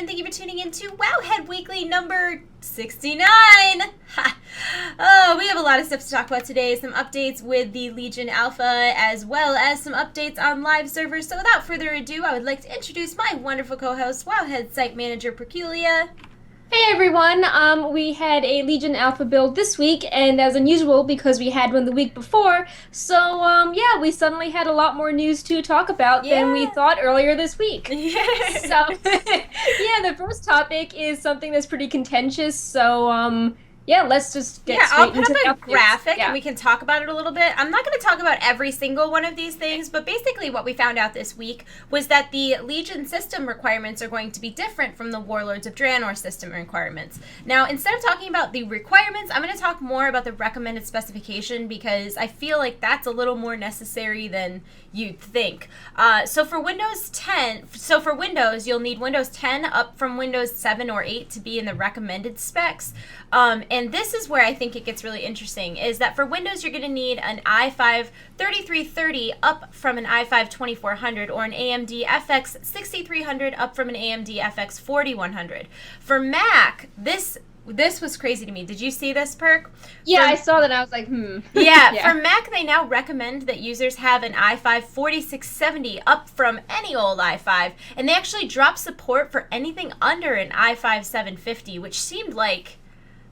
thank you for tuning in to Wowhead Weekly number 69. Oh, we have a lot of stuff to talk about today. Some updates with the Legion Alpha, as well as some updates on live servers. So without further ado, I would like to introduce my wonderful co-host, Wowhead Site Manager Perculia. Hey everyone, we had a Legion Alpha build this week, and as unusual because we had one the week before, so yeah, we suddenly had a lot more news to talk about than we thought earlier this week. Yeah. So, yeah, the first topic is something that's pretty contentious, so yeah, let's just get straight into the I'll put up a graphic yeah. and we can talk about it a little bit. I'm not going to talk about every single one of these things, but basically what we found out this week was that the Legion system requirements are going to be different from the Warlords of Draenor system requirements. Now, instead of talking about the requirements, I'm going to talk more about the recommended specification because I feel like that's a little more necessary than you'd think. So for Windows, you'll need Windows 10 up from Windows 7 or 8 to be in the recommended specs. And this is where I think it gets really interesting, is that for Windows, you're going to need an i5 3330 up from an i5 2400 or an AMD FX 6300 up from an AMD FX 4100. For Mac, this was crazy to me. Did you see this, Perk? Yeah, I saw that and I was like, Yeah, for Mac, they now recommend that users have an i5 4670 up from any old i5, and they actually drop support for anything under an i5 750, which seemed like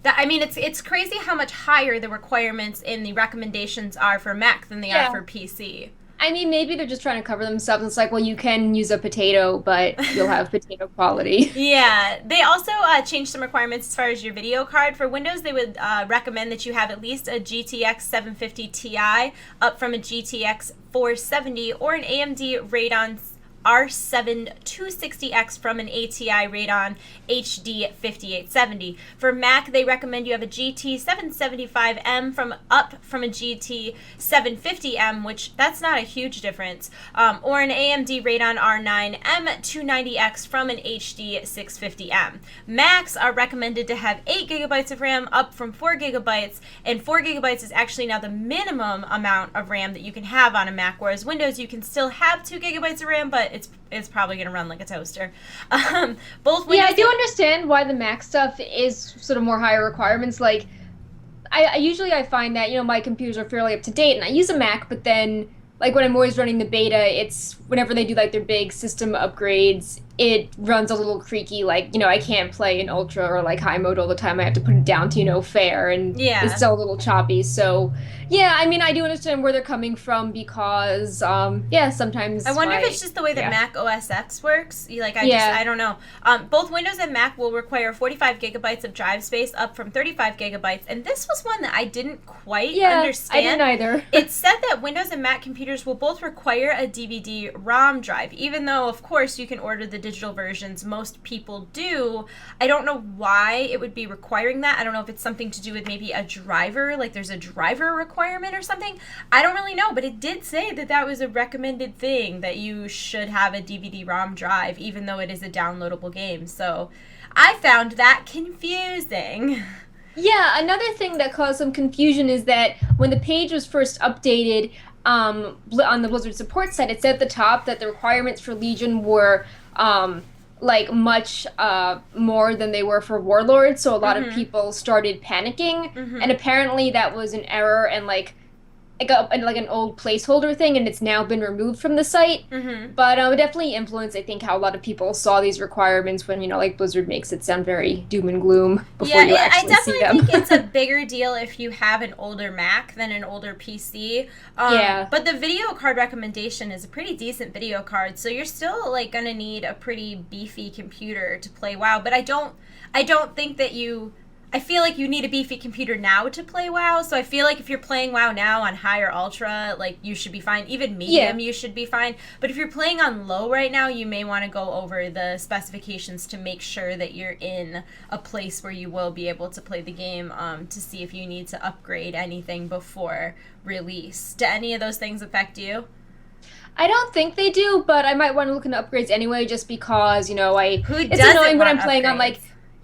that. I mean, it's crazy how much higher the requirements in the recommendations are for Mac than they are for PC. I mean, maybe they're just trying to cover themselves. It's like, well, you can use a potato, but you'll have potato quality. Yeah. They also changed some requirements as far as your video card. For Windows, they would recommend that you have at least a GTX 750 Ti up from a GTX 470 or an AMD Radeon R7 260X from an ATI Radeon HD 5870. For Mac, they recommend you have a GT 775M up from a GT 750M, which that's not a huge difference, or an AMD Radeon R9 M290X from an HD 650M. Macs are recommended to have 8 gigabytes of RAM up from 4 gigabytes, and 4 gigabytes is actually now the minimum amount of RAM that you can have on a Mac, whereas Windows, you can still have 2 gigabytes of RAM, but it's probably going to run like a toaster. Both Windows. Yeah, I do understand why the Mac stuff is sort of more higher requirements. Like, I usually find that, my computers are fairly up to date, and I use a Mac, but then, like, when I'm always running the beta, it's whenever they do, like, their big system upgrades, it runs a little creaky. Like, I can't play in ultra or, like, high mode all the time. I have to put it down to, fair, and it's still a little choppy. So, yeah, I mean, I do understand where they're coming from because, sometimes I wonder if it's just the way that Mac OS X works. I don't know. Both Windows and Mac will require 45 gigabytes of drive space up from 35 gigabytes, and this was one that I didn't quite understand. I didn't either. It said that Windows and Mac computers will both require a DVD-ROM drive, even though, of course, you can order the digital versions. Most people do. I don't know why it would be requiring that. I don't know if it's something to do with maybe a driver, like there's a driver requirement or something. I don't really know, but it did say that that was a recommended thing, that you should have a DVD-ROM drive, even though it is a downloadable game. So I found that confusing. Yeah, another thing that caused some confusion is that when the page was first updated on the Blizzard support site, it said at the top that the requirements for Legion were much more than they were for Warlords, so a lot of people started panicking, and apparently that was an error and an old placeholder thing, and it's now been removed from the site. But it definitely influenced, I think, how a lot of people saw these requirements when, Blizzard makes it sound very doom and gloom before you actually see them. I definitely think it's a bigger deal if you have an older Mac than an older PC. But the video card recommendation is a pretty decent video card, so you're still, going to need a pretty beefy computer to play WoW. But I don't think that I feel like you need a beefy computer now to play WoW, so I feel like if you're playing WoW now on high or ultra, you should be fine. Even medium, you should be fine. But if you're playing on low right now, you may want to go over the specifications to make sure that you're in a place where you will be able to play the game, to see if you need to upgrade anything before release. Do any of those things affect you? I don't think they do, but I might want to look into upgrades anyway, just because, it's doesn't annoying when I'm want playing upgrades? on,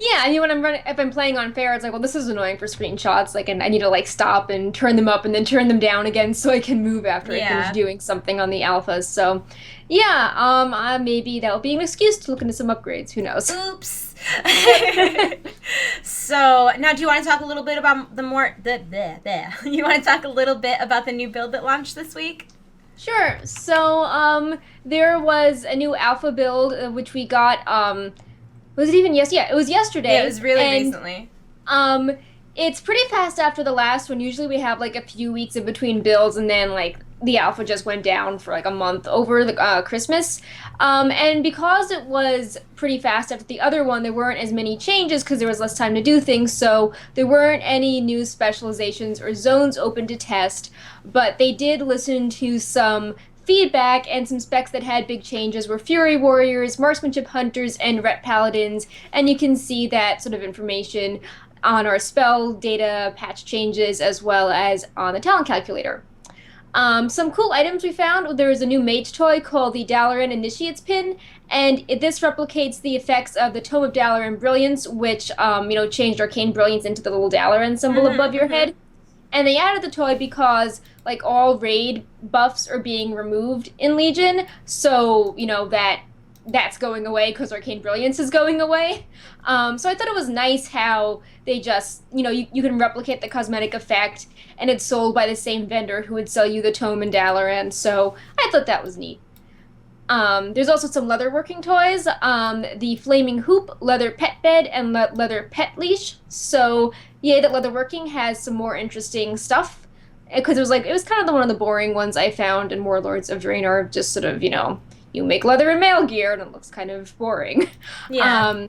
Yeah, I mean, if I'm playing on fair, it's like, well, this is annoying for screenshots. Like, and I need to like stop and turn them up and then turn them down again so I can move after I finish Yeah. doing something on the alphas. So, yeah, maybe that'll be an excuse to look into some upgrades. Who knows? Oops. So now, do you want to talk a little bit about you want to talk a little bit about the new build that launched this week? Sure. So, there was a new alpha build which we got. Was it even yes? Yeah, it was yesterday. Yeah, it was really recently. Um, it's pretty fast after the last one. Usually we have like a few weeks in between builds, and then like the alpha just went down for like a month over the Christmas. And because it was pretty fast after the other one, there weren't as many changes because there was less time to do things. So there weren't any new specializations or zones open to test. But they did listen to some feedback, and some specs that had big changes were Fury Warriors, Marksmanship Hunters, and Ret Paladins. And you can see that sort of information on our spell data patch changes as well as on the talent calculator. Some cool items we found. There is a new mage toy called the Dalaran Initiate's Pin, and this replicates the effects of the Tome of Dalaran Brilliance, which changed Arcane Brilliance into the little Dalaran symbol above your head. And they added the toy because, like, all raid buffs are being removed in Legion, so, that's going away because Arcane Brilliance is going away. So I thought it was nice how they just, you can replicate the cosmetic effect, and it's sold by the same vendor who would sell you the Tome and Dalaran, so I thought that was neat. There's also some leatherworking toys, the Flaming Hoop, Leather Pet Bed, and Leather Pet Leash. So, yeah, that leatherworking has some more interesting stuff. Because it was kind of one of the boring ones I found in Warlords of Draenor, just sort of, you make leather and mail gear, and it looks kind of boring. Yeah.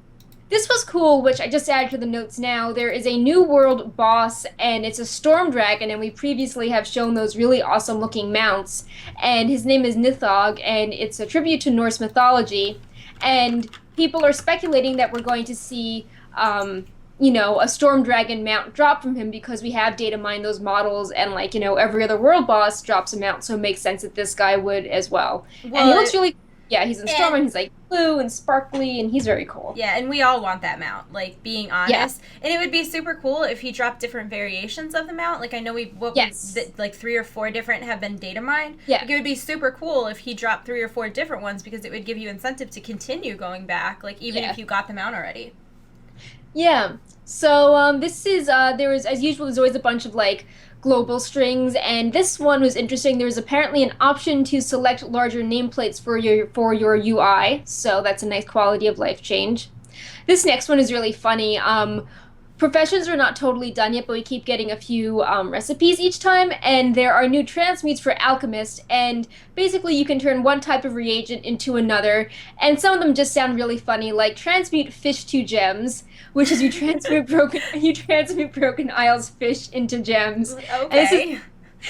This was cool, which I just added to the notes now. There is a new world boss, and it's a storm dragon, and we previously have shown those really awesome looking mounts. And his name is Nithog, and it's a tribute to Norse mythology. And people are speculating that we're going to see, a storm dragon mount drop from him because we have data mined those models, and every other world boss drops a mount, so it makes sense that this guy would as well. And he looks really. Yeah, he's in Storm, and he's like blue and sparkly, and he's very cool. Yeah, and we all want that mount, like, being honest. Yeah. And it would be super cool if he dropped different variations of the mount. Like, I know like 3 or 4 different have been data mined. Yeah. Like, it would be super cool if he dropped 3 or 4 different ones, because it would give you incentive to continue going back, like, even if you got the mount already. Yeah. So, this is, as usual, there's always a bunch of, like, global strings, and this one was interesting. There's apparently an option to select larger nameplates for your UI, so that's a nice quality of life change. This next one is really funny. Professions are not totally done yet, but we keep getting a few recipes each time, and there are new transmutes for alchemist, and basically you can turn one type of reagent into another, and some of them just sound really funny, like transmute fish to gems, which is you transmute broken isles fish into gems. Okay.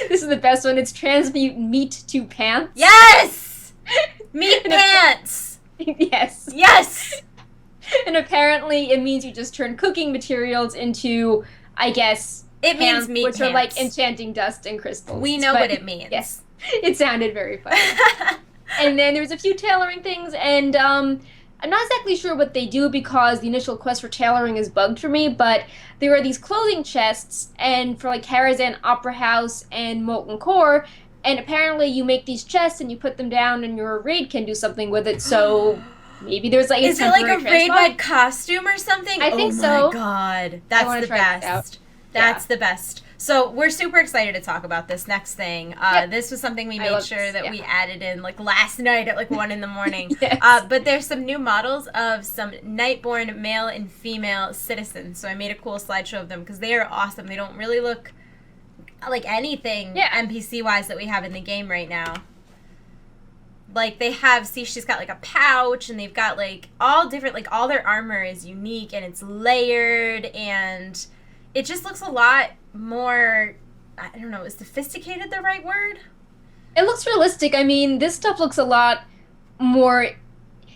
This is the best one. It's transmute meat to pants. Yes! Meat pants! Yes. Yes! And apparently it means you just turn cooking materials into, I guess, it means meat which pants. Are like enchanting dust and crystals. We know what it means. Yes. It sounded very funny. And then there's a few tailoring things, and I'm not exactly sure what they do because the initial quest for tailoring is bugged for me, but there are these clothing chests, and for like Karazhan Opera House and Molten Core, and apparently you make these chests and you put them down and your raid can do something with it, so maybe there's like is it like a raid-wide costume or something? I think so. Oh my god. That's the best. That's the best. So we're super excited to talk about this next thing. This was something we made sure that we added in like last night at like 1 a.m. Yes. But there's some new models of some Nightborne male and female citizens. So I made a cool slideshow of them because they are awesome. They don't really look like anything NPC-wise that we have in the game right now. Like, she's got, like, a pouch, and they've got, like, all different, like, all their armor is unique, and it's layered, and it just looks a lot more, I don't know, is sophisticated the right word? It looks realistic. I mean, this stuff looks a lot more,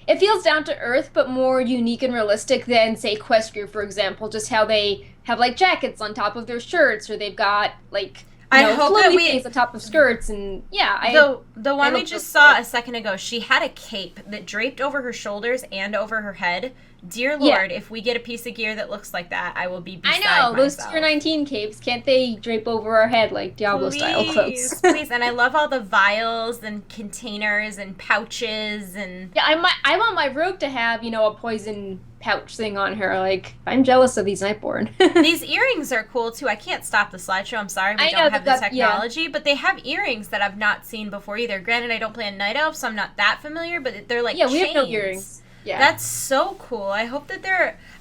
it feels down to earth, but more unique and realistic than, say, Quest Gear, for example, just how they have, like, jackets on top of their shirts, or they've got, like, flowy things on top of skirts, and the one we just saw a second ago, she had a cape that draped over her shoulders and over her head dear Lord, if we get a piece of gear that looks like that, I will be beside I know, those myself. tier 19 capes, can't they drape over our head like Diablo-style clothes? Please. And I love all the vials and containers and pouches and... Yeah, I want my rogue to have, a poison pouch thing on her. Like, I'm jealous of these Nightborne. These earrings are cool, too. I can't stop the slideshow. I'm sorry we don't have the technology, but they have earrings that I've not seen before either. Granted, I don't play a Night Elf, so I'm not that familiar, but they're like chains. We have no earrings. Yeah. That's so cool. I hope that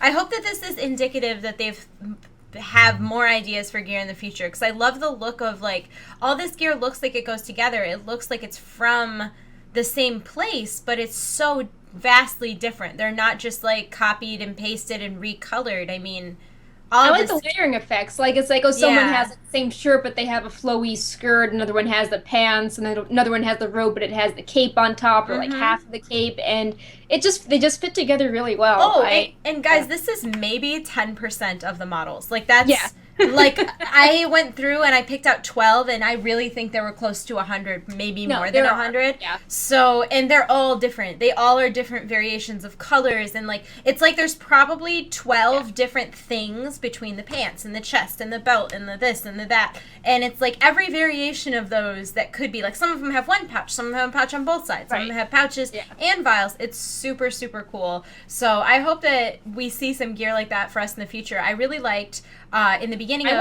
this is indicative that have more ideas for gear in the future, because I love the look of, like, all this gear looks like it goes together. It looks like it's from the same place, but it's so vastly different. They're not just, like, copied and pasted and recolored. I mean, I like the layering effects. Like, it's like, someone has the same shirt, but they have a flowy skirt. Another one has the pants, and another one has the robe, but it has the cape on top, or like half of the cape, and they just fit together really well. Oh, and guys, this is maybe 10% of the models. Like, that's... Yeah. Like, I went through and I picked out 12, and I really think there were close to 100, maybe more than 100. Yeah. So, and they're all different. They all are different variations of colors, and, like, it's like there's probably 12 different things between the pants and the chest and the belt and the this and the that. And it's like every variation of those that could be, like, some of them have one pouch, some of them have a pouch on both sides, some of them have pouches and vials. It's super, super cool. So I hope that we see some gear like that for us in the future. I really liked... in the beginning, I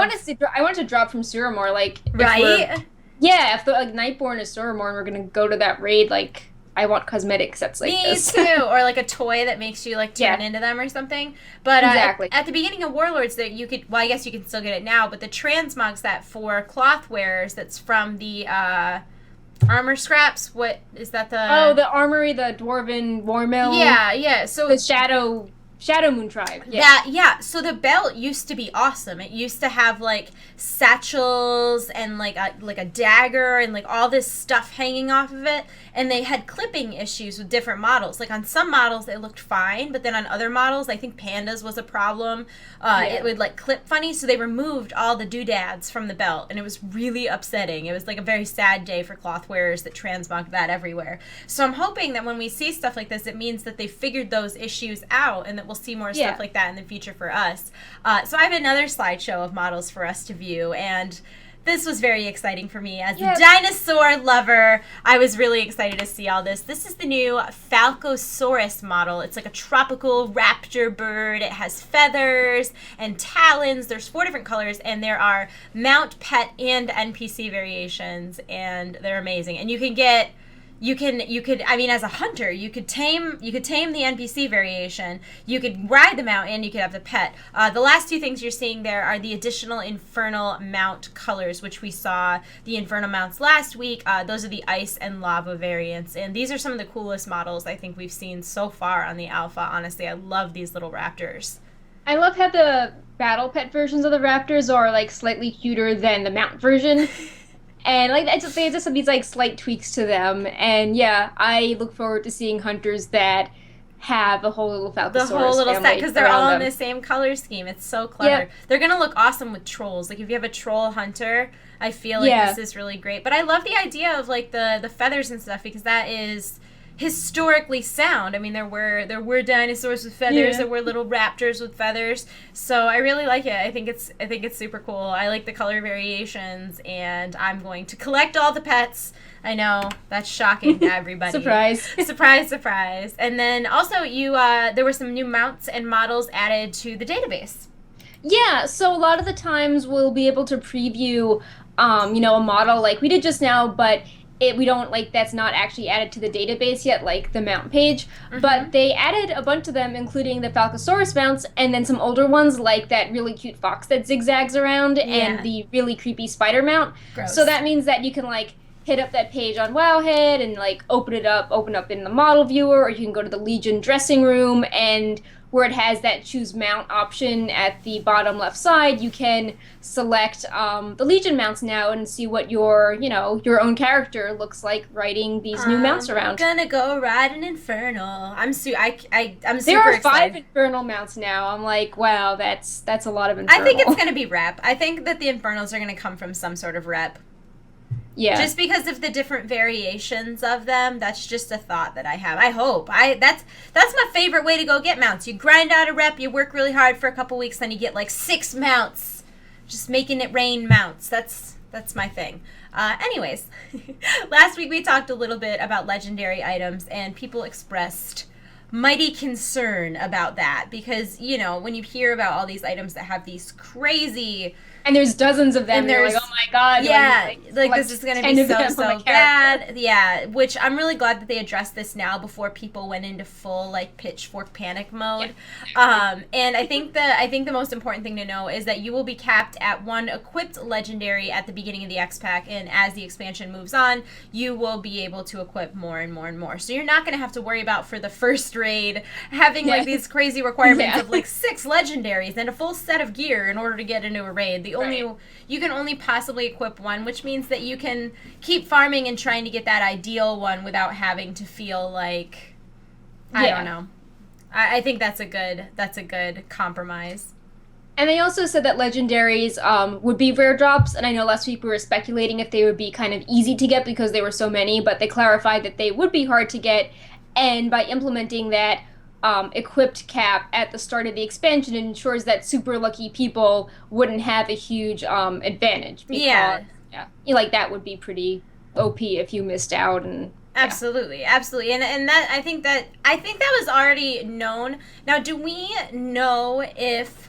want to drop from Suramore, like, right? If the Nightborne is Suramore and we're gonna go to that raid, like, I want cosmetic sets like this. Me too, or like a toy that makes you like turn into them or something. But exactly. At the beginning of Warlords, that you could, well, I guess you can still get it now, but the transmog set for cloth wearers that's from the armor scraps. What is that? The armory, the dwarven war mill. Yeah. So the Shadow Moon Tribe. So the belt used to be awesome. It used to have, like, satchels and, like a dagger and, like, all this stuff hanging off of it. And they had clipping issues with different models. Like, on some models, it looked fine. But then on other models, I think Panda's was a problem. It would, like, clip funny. So they removed all the doodads from the belt. And it was really upsetting. It was, like, a very sad day for cloth wearers that transmogged that everywhere. So I'm hoping that when we see stuff like this, it means that they figured those issues out and that we'll see more stuff like that in the future for us. So I have another slideshow of models for us to view, and this was very exciting for me as a dinosaur lover. I was really excited to see all this. This is the new falcosaurus model. It's like a tropical raptor bird. It has feathers and talons. There's 4 different colors, and there are mount, pet, and NPC variations, and they're amazing. And you could, I mean, as a hunter, you could tame the NPC variation, you could ride the mount, and you could have the pet. The last 2 things you're seeing there are the additional infernal mount colors, which we saw the infernal mounts last week. Those are the ice and lava variants, and these are some of the coolest models I think we've seen so far on the alpha. Honestly, I love these little raptors. I love how the battle pet versions of the raptors are, like, slightly cuter than the mount version. And, like, they just have these, like, slight tweaks to them. And, I look forward to seeing hunters that have a whole little falcosaurus The whole little set, because they're all in the them. same color scheme. It's so clever. Yep. They're going to look awesome with trolls. Like, if you have a troll hunter, I feel like this is really great. But I love the idea of, like, the feathers and stuff, because that is historically sound. I mean, there were dinosaurs with feathers, there were little raptors with feathers. So I really like it. I think it's super cool. I like the color variations, and I'm going to collect all the pets. I know that's shocking to everybody. Surprise. Surprise. And then also there were some new mounts and models added to the database. Yeah, so a lot of the times we'll be able to preview a model like we did just now, but we don't, like, that's not actually added to the database yet, like the mount page. But they added a bunch of them, including the falcosaurus mounts, and then some older ones, like that really cute fox that zigzags around, and the really creepy spider mount. Gross. So that means that you can, like, hit up that page on Wowhead and, like, open up in the model viewer, or you can go to the Legion dressing room, and where it has that choose mount option at the bottom left side, you can select the Legion mounts now and see what your own character looks like riding these new mounts around. I'm gonna go ride an infernal. I'm super There are excited. 5 infernal mounts now. I'm like, wow, that's a lot of infernal. I think it's gonna be rep. I think that the infernals are gonna come from some sort of rep. Yeah. Just because of the different variations of them, that's just a thought that I have. I hope. That's my favorite way to go get mounts. You grind out a rep, you work really hard for a couple weeks, then you get like 6 mounts. Just making it rain mounts. That's my thing. Anyways, last week we talked a little bit about legendary items, and people expressed mighty concern about that because, you know, when you hear about all these items that have these crazy... And there's dozens of them. And there's, like, oh my god. Yeah, like this is going to be so bad. Yeah, which I'm really glad that they addressed this now before people went into full like pitchfork panic mode. Yeah. And I think the most important thing to know is that you will be capped at 1 equipped legendary at the beginning of the X pack, and as the expansion moves on, you will be able to equip more and more and more. So you're not going to have to worry about for the first raid having like these crazy requirements of like 6 legendaries and a full set of gear in order to get into a raid. You can only possibly equip 1, which means that you can keep farming and trying to get that ideal one without having to feel like I don't know. I think that's a good compromise. And they also said that legendaries would be rare drops, and I know last week we were speculating if they would be kind of easy to get because there were so many, but they clarified that they would be hard to get, and by implementing that equipped cap at the start of the expansion, it ensures that super lucky people wouldn't have a huge advantage. Because, like that would be pretty OP if you missed out. And absolutely, and that I think that was already known. Now, do we know if?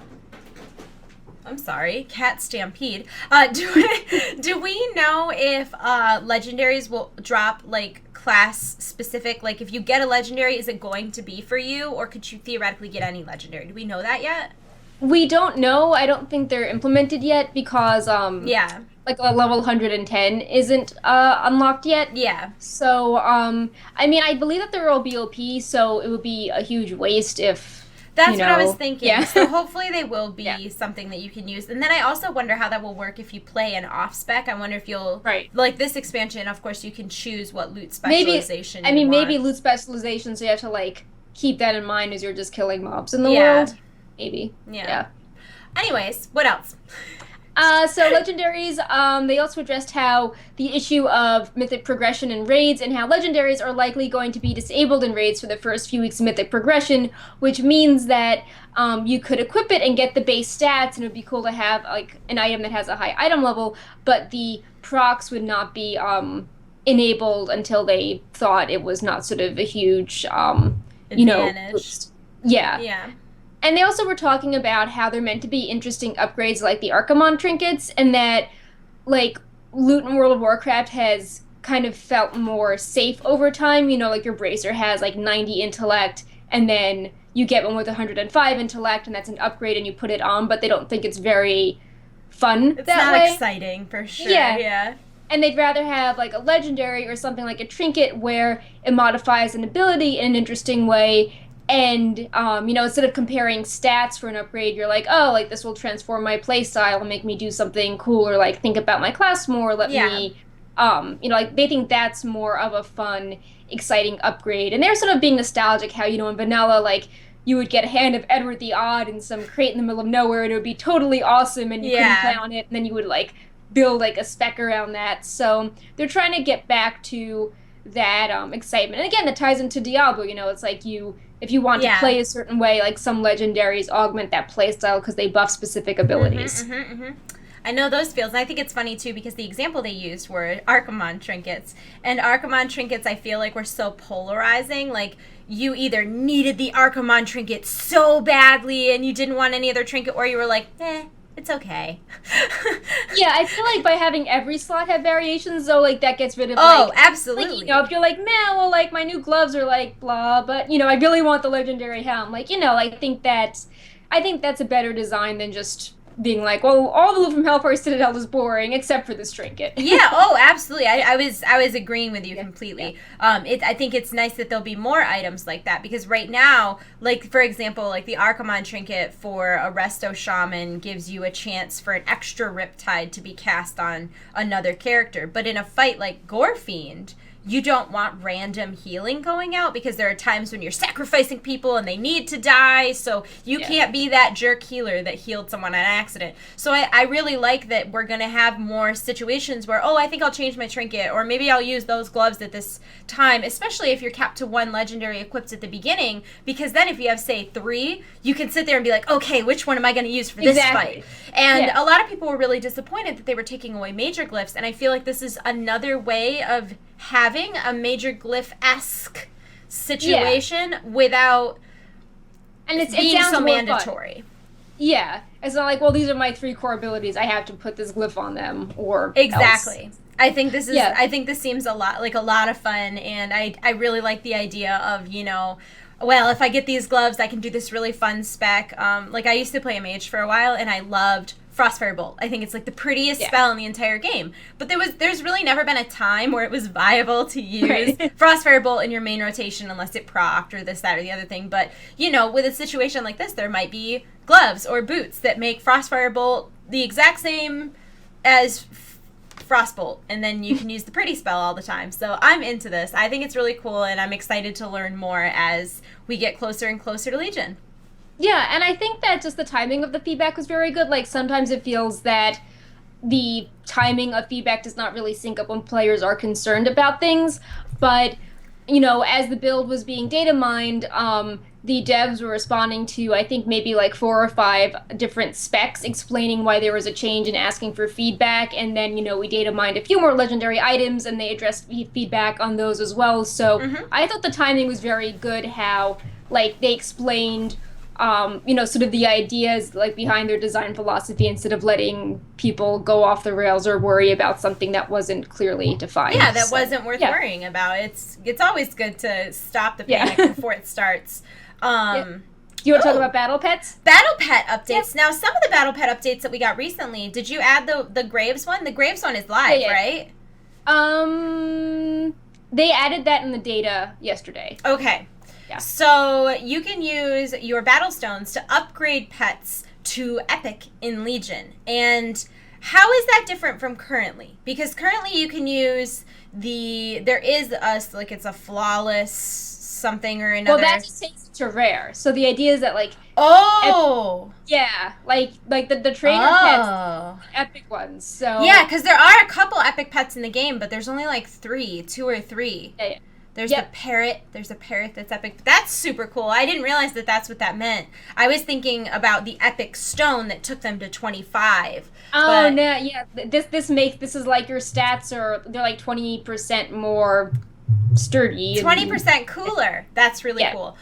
I'm sorry, cat stampede. Do we know if legendaries will drop like class specific? Like if you get a legendary, is it going to be for you, or could you theoretically get any legendary? Do we know that yet? We don't know. I don't think they're implemented yet because like a level 110 isn't unlocked yet. Yeah. So I mean, I believe that there will be OP, so it would be a huge waste if. That's what I was thinking. Yeah. So hopefully they will be something that you can use. And then I also wonder how that will work if you play an off-spec. I wonder if you'll... Right. Like this expansion, of course, you can choose what loot specialization maybe loot specialization, so you have to, like, keep that in mind as you're just killing mobs in the world. Maybe. Yeah. Anyways, what else? So legendaries, they also addressed how the issue of mythic progression in raids and how legendaries are likely going to be disabled in raids for the first few weeks of mythic progression, which means that you could equip it and get the base stats, and it would be cool to have like an item that has a high item level, but the procs would not be enabled until they thought it was not sort of a huge, advantage. Yeah. And they also were talking about how they're meant to be interesting upgrades like the Archimon trinkets, and that, like, loot in World of Warcraft has kind of felt more safe over time. You know, like your Bracer has, like, 90 intellect, and then you get one with 105 intellect, and that's an upgrade, and you put it on, but they don't think it's very fun it's that way. It's not exciting, for sure. Yeah. And they'd rather have, like, a legendary or something like a trinket where it modifies an ability in an interesting way. And, instead of comparing stats for an upgrade, you're like, oh, like, this will transform my playstyle and make me do something cool, or, like, think about my class more, let me, they think that's more of a fun, exciting upgrade. And they're sort of being nostalgic how, in vanilla, like, you would get a Hand of Edward the Odd in some crate in the middle of nowhere, and it would be totally awesome, and you couldn't play on it, and then you would, like, build, like, a spec around that. So they're trying to get back to that excitement. And again, that ties into Diablo, it's like if you want to play a certain way, like some legendaries augment that playstyle because they buff specific abilities. I know those feels, and I think it's funny too because the example they used were Archimon trinkets, and Archimon trinkets I feel like were so polarizing. Like you either needed the Archimon trinket so badly and you didn't want any other trinket, or you were like, it's okay. Yeah, I feel like by having every slot have variations, though, like, that gets rid of, absolutely. Like, if you're like, well, like, my new gloves are, like, blah, but, I really want the legendary helm. Like, I think that's a better design than just being like, well, all the loot from Hellfire Citadel is boring, except for this trinket. Yeah, absolutely. I was agreeing with you completely. Yeah. I think it's nice that there'll be more items like that, because right now, like, for example, like the Archimon trinket for a Resto Shaman gives you a chance for an extra Riptide to be cast on another character. But in a fight like Gorefiend, you don't want random healing going out, because there are times when you're sacrificing people and they need to die, so you can't be that jerk healer that healed someone on accident. So I really like that we're going to have more situations where, oh, I think I'll change my trinket, or maybe I'll use those gloves at this time, especially if you're capped to 1 legendary equipped at the beginning, because then if you have, say, 3, you can sit there and be like, okay, which one am I going to use for this fight? And a lot of people were really disappointed that they were taking away major glyphs, and I feel like this is another way of having a major glyph-esque situation without being so mandatory. Fun. Yeah. It's not like, well, these are my 3 core abilities, I have to put this glyph on them, or exactly. else. I think this is I think this seems a lot of fun, and I really like the idea of, you know, well, if I get these gloves, I can do this really fun spec. Like, I used to play a mage for a while, and I loved Frostfire Bolt. I think it's like the prettiest spell in the entire game. But there's really never been a time where it was viable to use Frostfire Bolt in your main rotation unless it procced or this, that, or the other thing. But, you know, with a situation like this, there might be gloves or boots that make Frostfire Bolt the exact same as Frostbolt, and then you can use the pretty spell all the time. So I'm into this. I think it's really cool, and I'm excited to learn more as we get closer and closer to Legion. Yeah, and I think that just the timing of the feedback was very good. Like, sometimes it feels that the timing of feedback does not really sync up when players are concerned about things. But, you know, as the build was being data mined, the devs were responding to, I think, maybe like 4 or 5 different specs explaining why there was a change and asking for feedback. And then, you know, we data mined a few more legendary items, and they addressed feedback on those as well. So I thought the timing was very good, how, like, they explained you know, sort of the ideas like behind their design philosophy, instead of letting people go off the rails or worry about something that wasn't clearly defined. Yeah, that wasn't worth worrying about. It's always good to stop the panic before it starts. Do you want to talk about battle pets? Battle pet updates. Now, some of the battle pet updates that we got recently, did you add the Graves one? The Graves one is live, right? They added that in the data yesterday. Okay. Yeah. So you can use your battle stones to upgrade pets to epic in Legion. And how is that different from currently? Because currently you can use it's a flawless something or another. Well, that just takes it to rare. So the idea is that, like, like the trainer pets, epic ones. So yeah, because there are a couple epic pets in the game, but there's only like 2 or 3. Yeah. There's the parrot. There's a parrot that's epic. That's super cool. I didn't realize that that's what that meant. I was thinking about the epic stone that took them to 25. Oh, no, yeah. This is like your stats they're like 20% more sturdy. 20% cooler. That's really cool.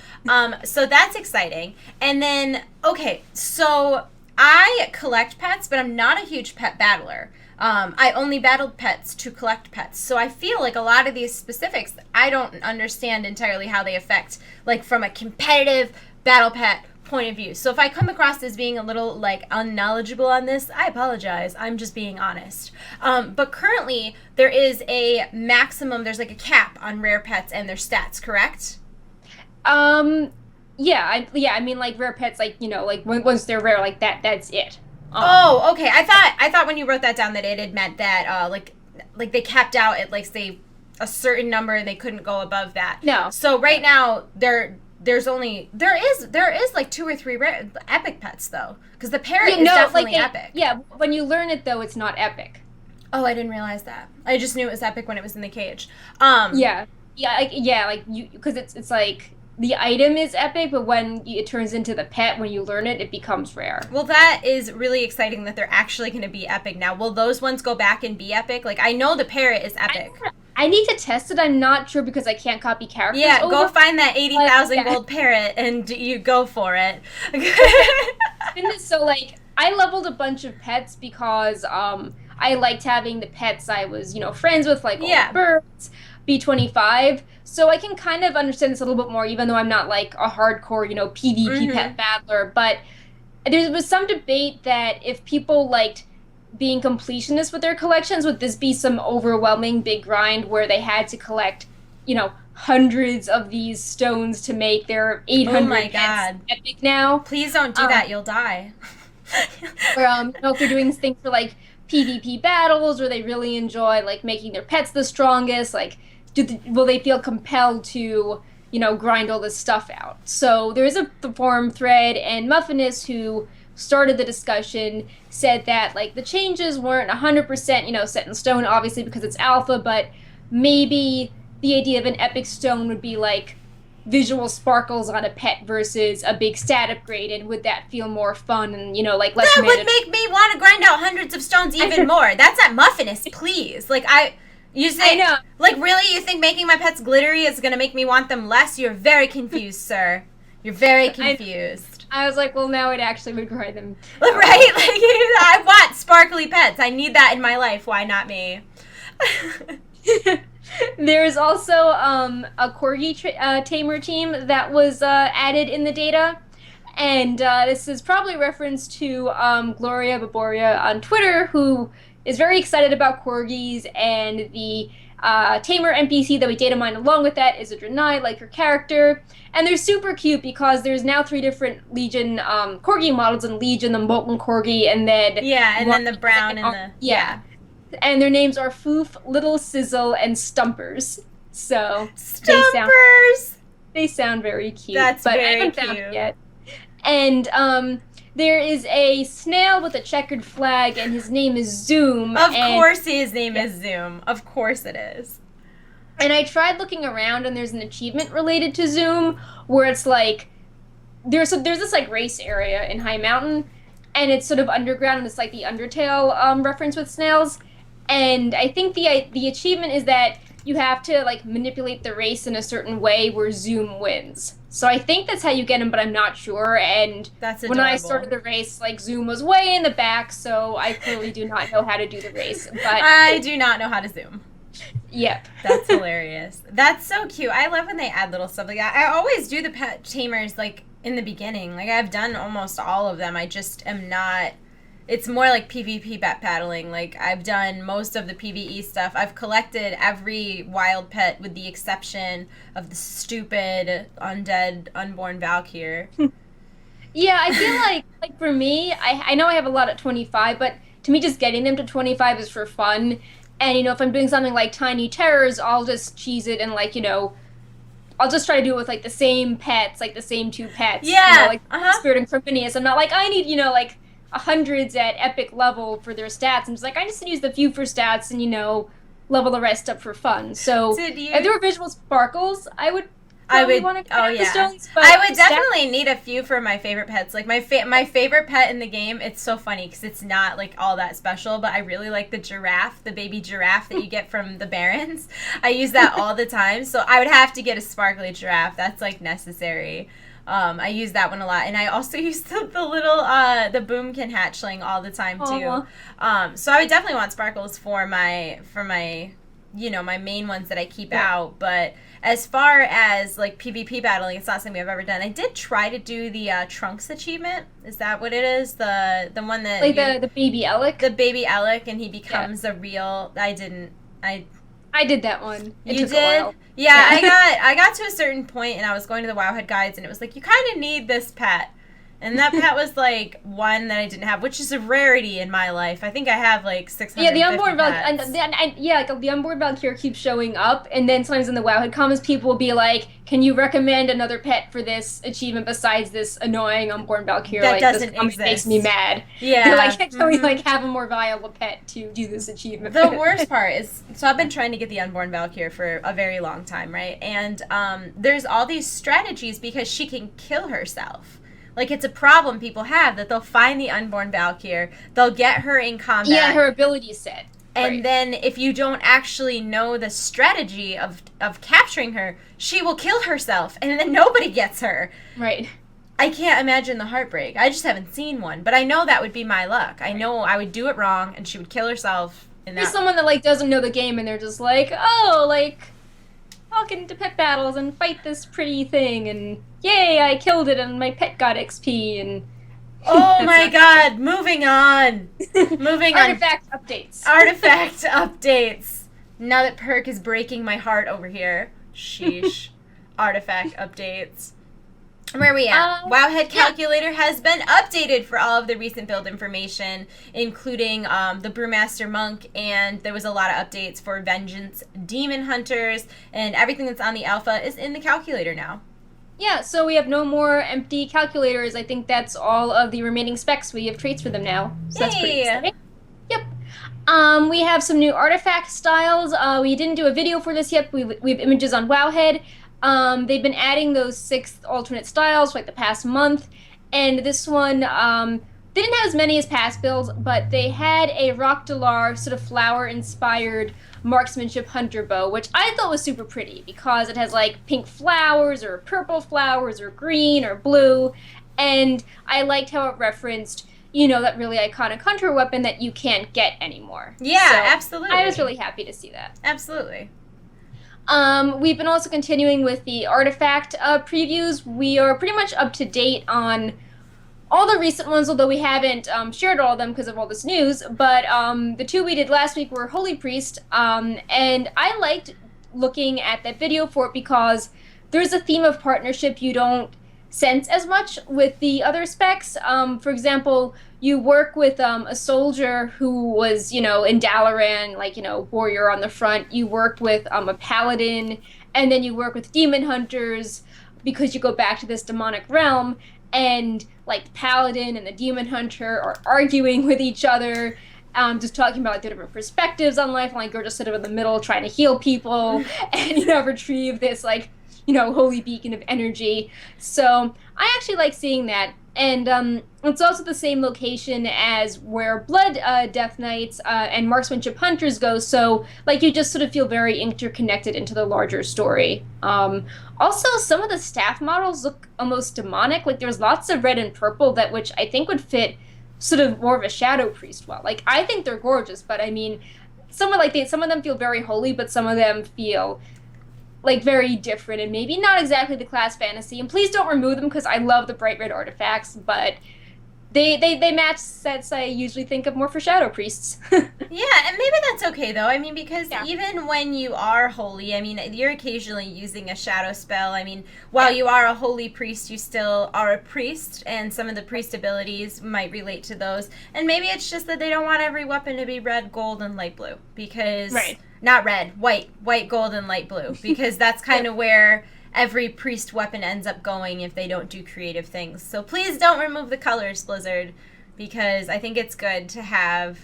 So that's exciting. And then, okay, so I collect pets, but I'm not a huge pet battler. I only battled pets to collect pets. So I feel like a lot of these specifics, I don't understand entirely how they affect, like, from a competitive battle pet point of view. So if I come across as being a little, like, unknowledgeable on this, I apologize. I'm just being honest. But currently, there is a maximum, there's like a cap on rare pets and their stats, correct? Yeah, I mean, like, rare pets, like, you know, like, once they're rare, like, that's it. Oh, okay. I thought when you wrote that down that it had meant that like they capped out at, like, say, a certain number and they couldn't go above that. No. So right now there is like 2 or 3 rare epic pets though, because the parrot is definitely epic. Yeah, when you learn it though, it's not epic. Oh, I didn't realize that. I just knew it was epic when it was in the cage. Because it's like, the item is epic, but when it turns into the pet, when you learn it, it becomes rare. Well, that is really exciting that they're actually going to be epic now. Will those ones go back and be epic? Like, I know the parrot is epic. I need to test it. I'm not sure because I can't copy characters. Yeah, go find that 80,000 gold parrot and you go for it. So, like, I leveled a bunch of pets because I liked having the pets I was, you know, friends with, like all the birds, B25. So I can kind of understand this a little bit more, even though I'm not, like, a hardcore, you know, PvP pet battler. But there was some debate that if people liked being completionists with their collections, would this be some overwhelming big grind where they had to collect, you know, hundreds of these stones to make their 800 pets epic now? Please don't do that. You'll die. Or, you know, if they're doing this thing for, like, PvP battles, or they really enjoy, like, making their pets the strongest, like, will they feel compelled to, grind all this stuff out? So there is a forum thread, and Muffinus, who started the discussion, said that like the changes weren't 100%, set in stone, obviously because it's alpha, but maybe the idea of an epic stone would be like visual sparkles on a pet versus a big stat upgrade, and would that feel more fun and like less that would make me want to grind out hundreds of stones even more. That's at Muffinus, please. Like you say, I know. Like, really, you think making my pets glittery is gonna make me want them less? You're very confused, sir. You're very confused. I was like, well, now it actually would grind them. Right? Like, I want sparkly pets. I need that in my life. Why not me? There's also a corgi tamer team that was added in the data, and this is probably reference to Gloria Baboria on Twitter, who is very excited about corgis, and the tamer NPC that we data mined along with that is a Draenei, like her character, and they're super cute because there's now 3 different Legion corgi models in Legion: the molten corgi, and then then the brown and the yeah. And their names are Foof, Little Sizzle, and Stumpers. So they sound very cute. That's but very I haven't cute. found it yet. And there is a snail with a checkered flag, and his name is Zoom. Of course his name is Zoom. Of course it is. And I tried looking around, and there's an achievement related to Zoom where it's like there's this like race area in High Mountain, and it's sort of underground, and it's like the Undertale reference with snails. And I think the achievement is that you have to like manipulate the race in a certain way where Zoom wins. So I think that's how you get him, but I'm not sure. And that's when I started the race, like Zoom was way in the back, so I clearly do not know how to do the race. But I do not know how to Zoom. Yep. That's hilarious. That's so cute. I love when they add little stuff like that. I always do the pet tamers like in the beginning. Like I've done almost all of them. I just am not. It's more like PvP pet paddling. Like I've done most of the PvE stuff. I've collected every wild pet with the exception of the stupid undead unborn Valkyr. Yeah, I feel like for me, I know I have a lot at 25, but to me just getting them to 25 is for fun. And if I'm doing something like Tiny Terrors, I'll just cheese it and I'll just try to do it with like the same pets, like the same 2 pets. Yeah. Spirit and Crimpinius. I'm not like I need hundreds at epic level for their stats. I'm just like I just use the few for stats and level the rest up for fun. So if there were visual sparkles, I would want to collect the stones. But I would definitely need a few for my favorite pets. Like my favorite pet in the game. It's so funny because it's not like all that special, but I really like the giraffe, the baby giraffe that you get from the Barrens. I use that all the time, so I would have to get a sparkly giraffe. That's like necessary. I use that one a lot, and I also use the little the boomkin hatchling all the time too. So I would definitely want sparkles for my my main ones that I keep out. But as far as like PvP battling, it's not something I've ever done. I did try to do the Trunks achievement. Is that what it is? The one that like the baby Alec? The baby Alec, and he becomes a real. I did that one. It you took a did? while. Yeah, I got to a certain point, and I was going to the Wowhead guides, and it was like, you kind of need this pet. And that pet was like one that I didn't have, which is a rarity in my life. I think I have like 650 Yeah, the unborn pets. the unborn Valkyr keeps showing up, and then sometimes in the Wowhead comments, people will be like, "Can you recommend another pet for this achievement besides this annoying unborn Valkyr? That like, doesn't this comment exist. makes me mad." Yeah, they're like, "Can we have a more viable pet to do this achievement?" The worst part is, so I've been trying to get the unborn Valkyr for a very long time, right? And there's all these strategies because she can kill herself. Like, it's a problem people have that they'll find the unborn Valkyr, they'll get her in combat. Yeah, her ability set. And then if you don't actually know the strategy of capturing her, she will kill herself, and then nobody gets her. Right. I can't imagine the heartbreak. I just haven't seen one, but I know that would be my luck. I know I would do it wrong, and she would kill herself. There's someone that, doesn't know the game, and they're just like, I'll get into pet battles and fight this pretty thing, and yay, I killed it, and my pet got XP, and... Oh my god, moving on! Artifact updates. Artifact updates! Now that Perk is breaking my heart over here. Sheesh. Artifact updates. Where are we at? Wowhead calculator has been updated for all of the recent build information, including the Brewmaster Monk, and there was a lot of updates for Vengeance Demon Hunters, and everything that's on the alpha is in the calculator now. Yeah, so we have no more empty calculators. I think that's all of the remaining specs. We have traits for them now. So that's pretty exciting. Yep. We have some new artifact styles. We didn't do a video for this yet. We have images on Wowhead. They've been adding those 6 alternate styles for like the past month, and this one didn't have as many as past builds, but they had a Rock Dalar sort of flower-inspired marksmanship hunter bow, which I thought was super pretty because it has like pink flowers or purple flowers or green or blue, and I liked how it referenced, you know, that really iconic hunter weapon that you can't get anymore. Yeah, so absolutely. I was really happy to see that. Absolutely. We've been also continuing with the artifact previews. We are pretty much up to date on all the recent ones, although we haven't shared all of them because of all this news. But the 2 we did last week were Holy Priest, and I liked looking at that video for it because there's a theme of partnership you don't sense as much with the other specs. For example, you work with a soldier who was, you know, in Dalaran, like, you know, warrior on the front. You work with a paladin, and then you work with demon hunters because you go back to this demonic realm, and like the paladin and the demon hunter are arguing with each other, just talking about like, the different perspectives on life, and like you're just sort of in the middle trying to heal people and, you know, retrieve this like, you know, holy beacon of energy. So I actually like seeing that. And it's also the same location as where Blood Death Knights and Marksmanship Hunters go, so like you just sort of feel very interconnected into the larger story. Also, some of the staff models look almost demonic. Like there's lots of red and purple that which I think would fit sort of more of a Shadow Priest well. Like I think they're gorgeous, but I mean, some of them feel very holy, but some of them feel like very different and maybe not exactly the class fantasy. And please don't remove them because I love the bright red artifacts, but they match sets I usually think of more for Shadow Priests. Yeah, and maybe that's okay though. I mean, because even when you are holy, I mean, you're occasionally using a shadow spell. I mean, while you are a holy priest, you still are a priest, and some of the priest abilities might relate to those. And maybe it's just that they don't want every weapon to be red, gold, and light blue because not red, white, gold, and light blue, because that's kind of where every priest weapon ends up going if they don't do creative things. So please don't remove the colors, Blizzard, because I think it's good to have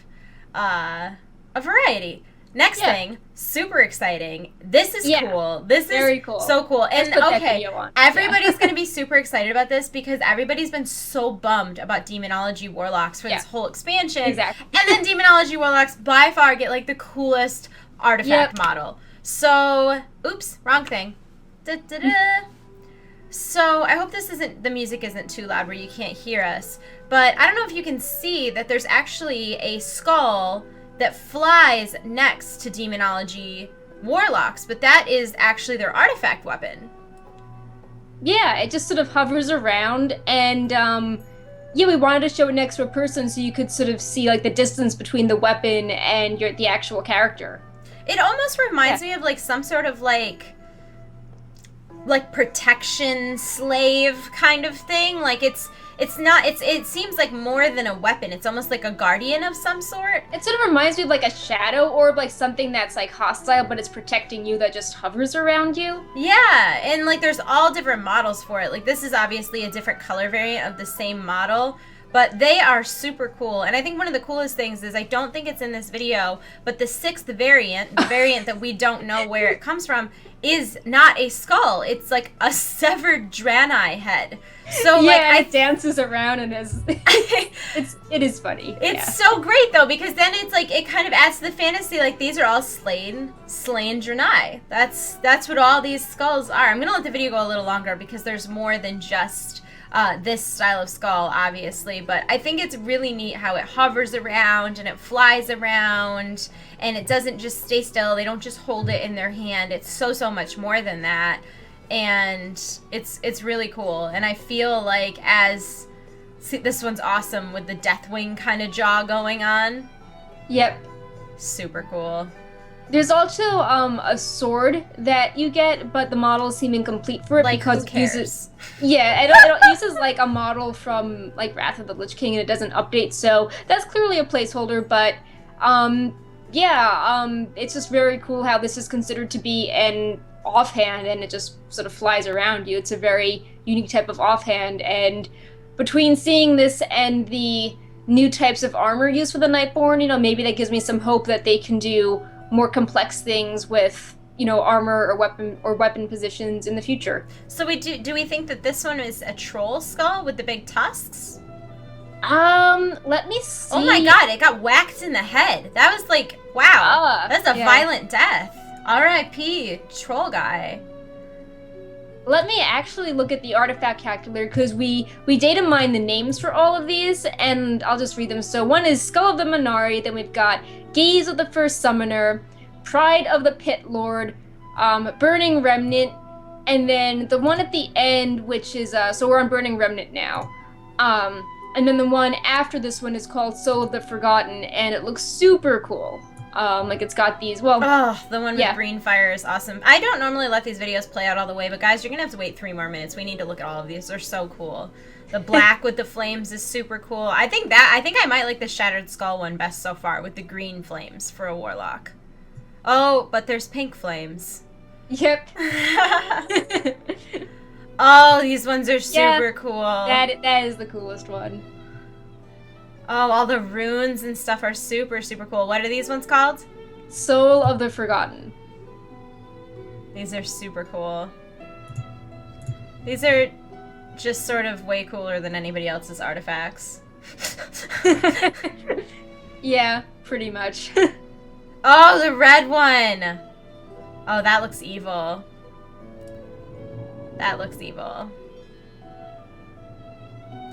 a variety. Next thing, super exciting. This is cool. This very is cool. So cool. And okay, everybody's going to be super excited about this because everybody's been so bummed about Demonology Warlocks for this whole expansion. Exactly. And then Demonology Warlocks by far get like the coolest artifact model. So, oops, wrong thing. Da-da-da. So I hope the music isn't too loud where you can't hear us, but I don't know if you can see that there's actually a skull that flies next to Demonology Warlocks, but that is actually their artifact weapon. Yeah, it just sort of hovers around, and we wanted to show it next to a person so you could sort of see like the distance between the weapon and the actual character. It almost reminds me of like some sort of like protection slave kind of thing. Like it seems like more than a weapon. It's almost like a guardian of some sort. It sort of reminds me of like a shadow orb, like something that's like hostile but it's protecting you, that just hovers around you. Yeah, and like there's all different models for it. Like this is obviously a different color variant of the same model, but they are super cool. And I think one of the coolest things is, I don't think it's in this video, but the 6th variant, the variant that we don't know where it comes from, is not a skull. It's like a severed Draenei head. So it dances around and it is funny. It's so great though, because then it's like it kind of adds to the fantasy. Like these are all slain Draenei. That's what all these skulls are. I'm gonna let the video go a little longer because there's more than just this style of skull, obviously, but I think it's really neat how it hovers around and it flies around and it doesn't just stay still. They don't just hold it in their hand. It's so much more than that, and it's really cool. And I feel like this one's awesome with the Deathwing kind of jaw going on. Yep. Super cool. There's also a sword that you get, but the models seem incomplete for it Like, because who it cares? uses it uses like a model from like Wrath of the Lich King and it doesn't update, so that's clearly a placeholder, but it's just very cool how this is considered to be an offhand and it just sort of flies around you. It's a very unique type of offhand, and between seeing this and the new types of armor used for the Nightborne, maybe that gives me some hope that they can do more complex things with, armor or weapon positions in the future. So do we think that this one is a troll skull with the big tusks? Let me see. Oh my god, it got whacked in the head. That was like, wow. That's a violent death. R.I.P. troll guy. Let me actually look at the artifact calculator because we data mine the names for all of these, and I'll just read them. So one is Skull of the Minari, then we've got Gaze of the First Summoner, Pride of the Pit Lord, Burning Remnant, and then the one at the end, which is so we're on Burning Remnant now. And then the one after this one is called Soul of the Forgotten, and it looks super cool. It's got these, the one with green fire is awesome. I don't normally let these videos play out all the way, but guys, you're gonna have to wait 3 more minutes. We need to look at all of these. They're so cool. The black with the flames is super cool. I think I might like the Shattered Skull one best so far, with the green flames for a warlock. Oh, but there's pink flames. Yep. Oh, these ones are super cool. That is the coolest one. Oh, all the runes and stuff are super, super cool. What are these ones called? Soul of the Forgotten. These are super cool. These are just sort of way cooler than anybody else's artifacts. Yeah, pretty much. Oh, the red one! Oh, that looks evil. That looks evil.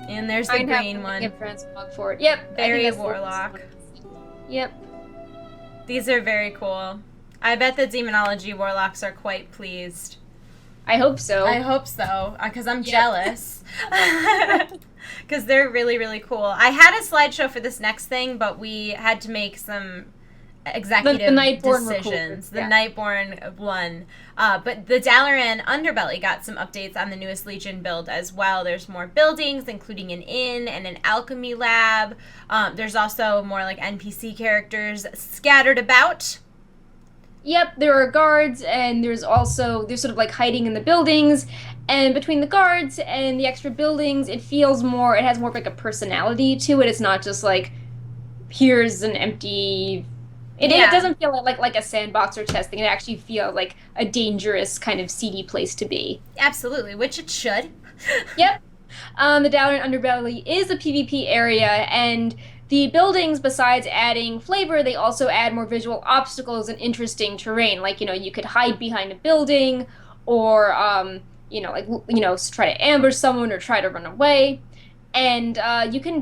And there's the green one. Give transmog for it. Yep. Very warlock. Yep. These are very cool. I bet the demonology warlocks are quite pleased. I hope so. I hope so, because I'm jealous. Because they're really, really cool. I had a slideshow for this next thing, but we had to make some executive decisions. The Nightborne one. But the Dalaran underbelly got some updates on the newest Legion build as well. There's more buildings, including an inn and an alchemy lab. There's also more like NPC characters scattered about. Yep, there are guards, and they're sort of like hiding in the buildings, and between the guards and the extra buildings, it has more of like a personality to it. It's not just like, here's an empty... It doesn't feel like a sandbox or testing. It actually feels like a dangerous kind of seedy place to be. Absolutely, which it should. Yep. The Dalaran Underbelly is a PvP area, and the buildings, besides adding flavor, they also add more visual obstacles and interesting terrain. Like, you could hide behind a building, or, try to ambush someone or try to run away. And you can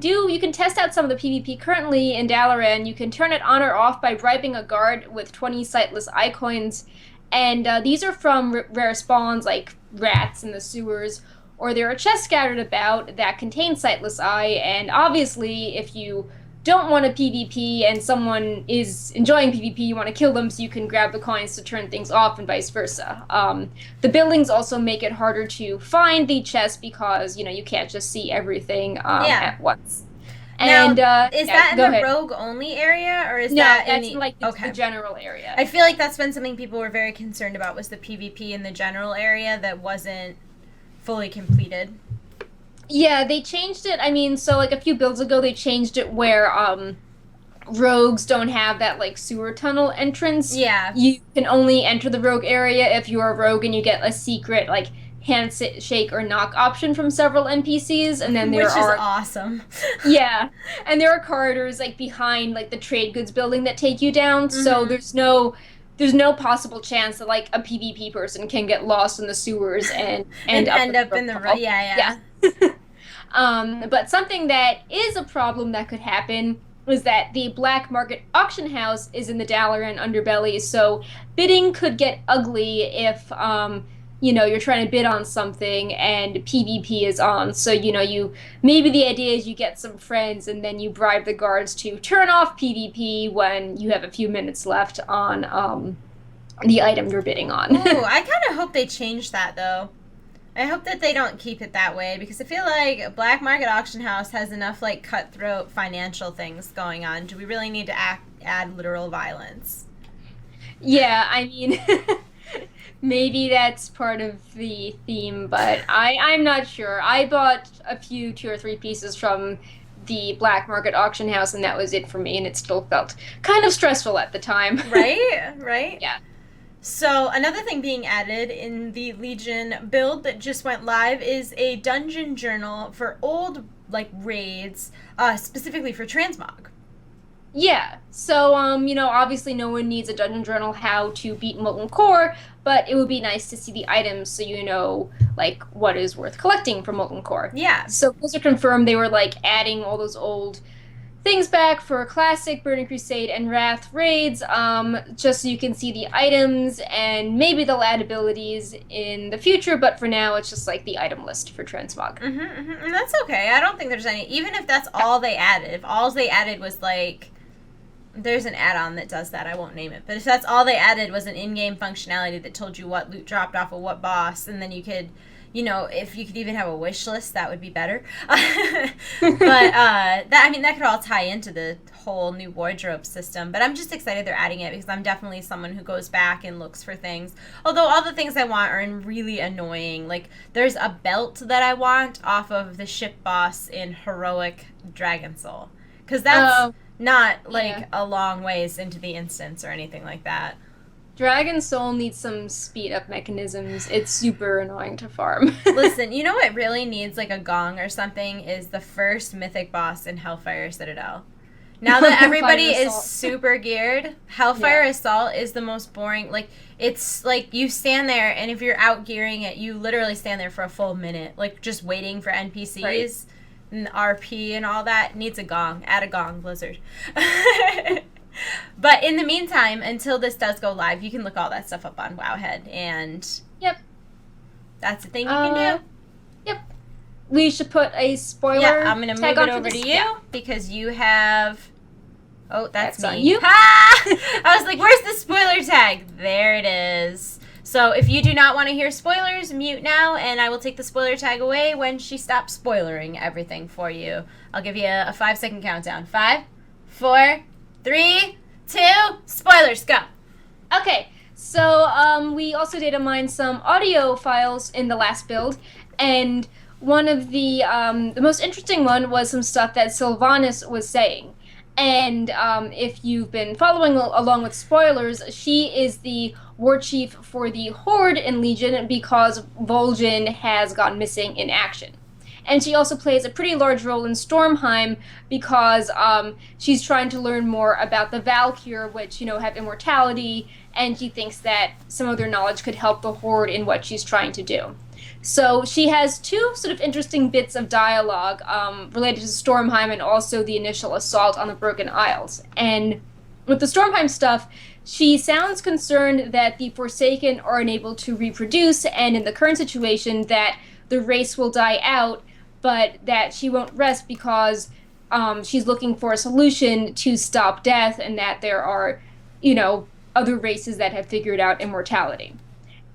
test out some of the PvP currently in Dalaran. You can turn it on or off by bribing a guard with 20 sightless eye coins. And these are from rare spawns like rats in the sewers, or there are chests scattered about that contain sightless eye. And obviously, if you don't want a PvP and someone is enjoying PvP, you want to kill them so you can grab the coins to turn things off, and vice versa. The buildings also make it harder to find the chest because, you can't just see everything at once. And now, is that in the rogue only area, or is that in the general area? I feel like that's been something people were very concerned about, was the PvP in the general area that wasn't fully completed. Yeah, they changed it. I mean, so like a few builds ago, they changed it where rogues don't have that like sewer tunnel entrance. Yeah. You can only enter the rogue area if you're a rogue and you get a secret like handshake or knock option from several NPCs, and then which is awesome. Yeah, and there are corridors like behind like the trade goods building that take you down. Mm-hmm. So there's no possible chance that like a PvP person can get lost in the sewers and end up in the yeah. But something that is a problem that could happen is that the black market auction house is in the Dalaran underbelly, so bidding could get ugly if you're trying to bid on something and PvP is on. So, you maybe the idea is you get some friends and then you bribe the guards to turn off PvP when you have a few minutes left on the item you're bidding on. Ooh, I kind of hope they change that though. I hope that they don't keep it that way because I feel like Black Market Auction House has enough like cutthroat financial things going on. Do we really need to add literal violence? Yeah, I mean, maybe that's part of the theme, but I'm not sure. I bought a few 2 or 3 pieces from the Black Market Auction House, and that was it for me, and it still felt kind of stressful at the time. Right? Right? Yeah. So another thing being added in the Legion build that just went live is a dungeon journal for old like raids, specifically for transmog. Yeah. So, obviously no one needs a dungeon journal how to beat Molten Core, but it would be nice to see the items so you know, like, what is worth collecting from Molten Core. Yeah. So Blizzard confirmed they were, like, adding all those old things back for Classic, Burning Crusade, and Wrath raids, just so you can see the items, and maybe they'll add abilities in the future, but for now it's just, like, the item list for Transmog. And that's okay. I don't think there's any, even if that's all they added, if all they added was, like, there's an add-on that does that, I won't name it, but if that's all they added was an in-game functionality that told you what loot dropped off of what boss, and then you could, if you could even have a wish list, that would be better. But that could all tie into the whole new wardrobe system. But I'm just excited they're adding it because I'm definitely someone who goes back and looks for things. Although all the things I want are really annoying. Like there's a belt that I want off of the ship boss in Heroic Dragon Soul, because that's not a long ways into the instance or anything like that. Dragon Soul needs some speed up mechanisms. It's super annoying to farm. Listen, you know what really needs like a gong or something is the first mythic boss in Hellfire Citadel. Now that everybody is super geared, Hellfire Assault is the most boring. Like, it's like you stand there, and if you're out gearing it, you literally stand there for a full minute, like just waiting for NPCs and RP and all that. Needs a gong. Add a gong, Blizzard. But in the meantime, until this does go live, you can look all that stuff up on Wowhead, and that's the thing you can do. Yep. We should put a spoiler. Yeah, I'm gonna move it over to you because you have. Oh, that's me. On you. Ha! I was like, "Where's the spoiler tag?" There it is. So if you do not want to hear spoilers, mute now, and I will take the spoiler tag away when she stops spoilering everything for you. I'll give you a 5-second countdown. 5, 4, 3, 2, spoilers, go. Okay, so we also data mined some audio files in the last build, and one of the most interesting one was some stuff that Sylvanas was saying. And if you've been following along with spoilers, she is the war chief for the Horde in Legion because Vol'jin has gone missing in action. And she also plays a pretty large role in Stormheim because she's trying to learn more about the Valkyr, which, have immortality, and she thinks that some of their knowledge could help the Horde in what she's trying to do. So she has 2 sort of interesting bits of dialogue related to Stormheim and also the initial assault on the Broken Isles. And with the Stormheim stuff, she sounds concerned that the Forsaken are unable to reproduce, and in the current situation that the race will die out, but that she won't rest because she's looking for a solution to stop death, and that there are, other races that have figured out immortality.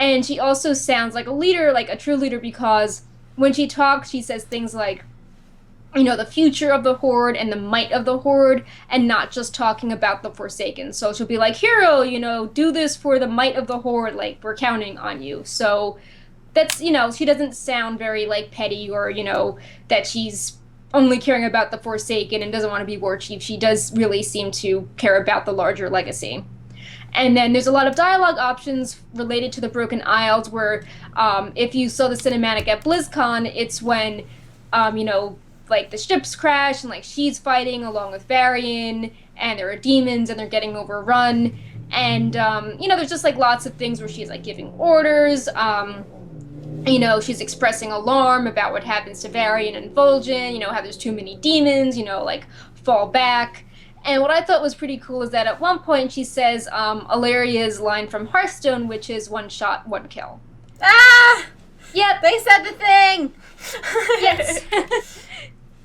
And she also sounds like a leader, like a true leader, because when she talks, she says things like, the future of the Horde and the might of the Horde, and not just talking about the Forsaken. So she'll be like, hero, do this for the might of the Horde, like, we're counting on you. So that's, she doesn't sound very, like, petty or, that she's only caring about the Forsaken and doesn't want to be war chief. She does really seem to care about the larger legacy. And then there's a lot of dialogue options related to the Broken Isles where if you saw the cinematic at BlizzCon, it's when, like the ships crash and like she's fighting along with Varian and there are demons and they're getting overrun. And, there's just like lots of things where she's like giving orders. She's expressing alarm about what happens to Varian and Vol'jin, how there's too many demons, like fall back. And what I thought was pretty cool is that at one point she says Alaria's line from Hearthstone, which is 1 shot, 1 kill. Ah! Yep. They said the thing! Yes.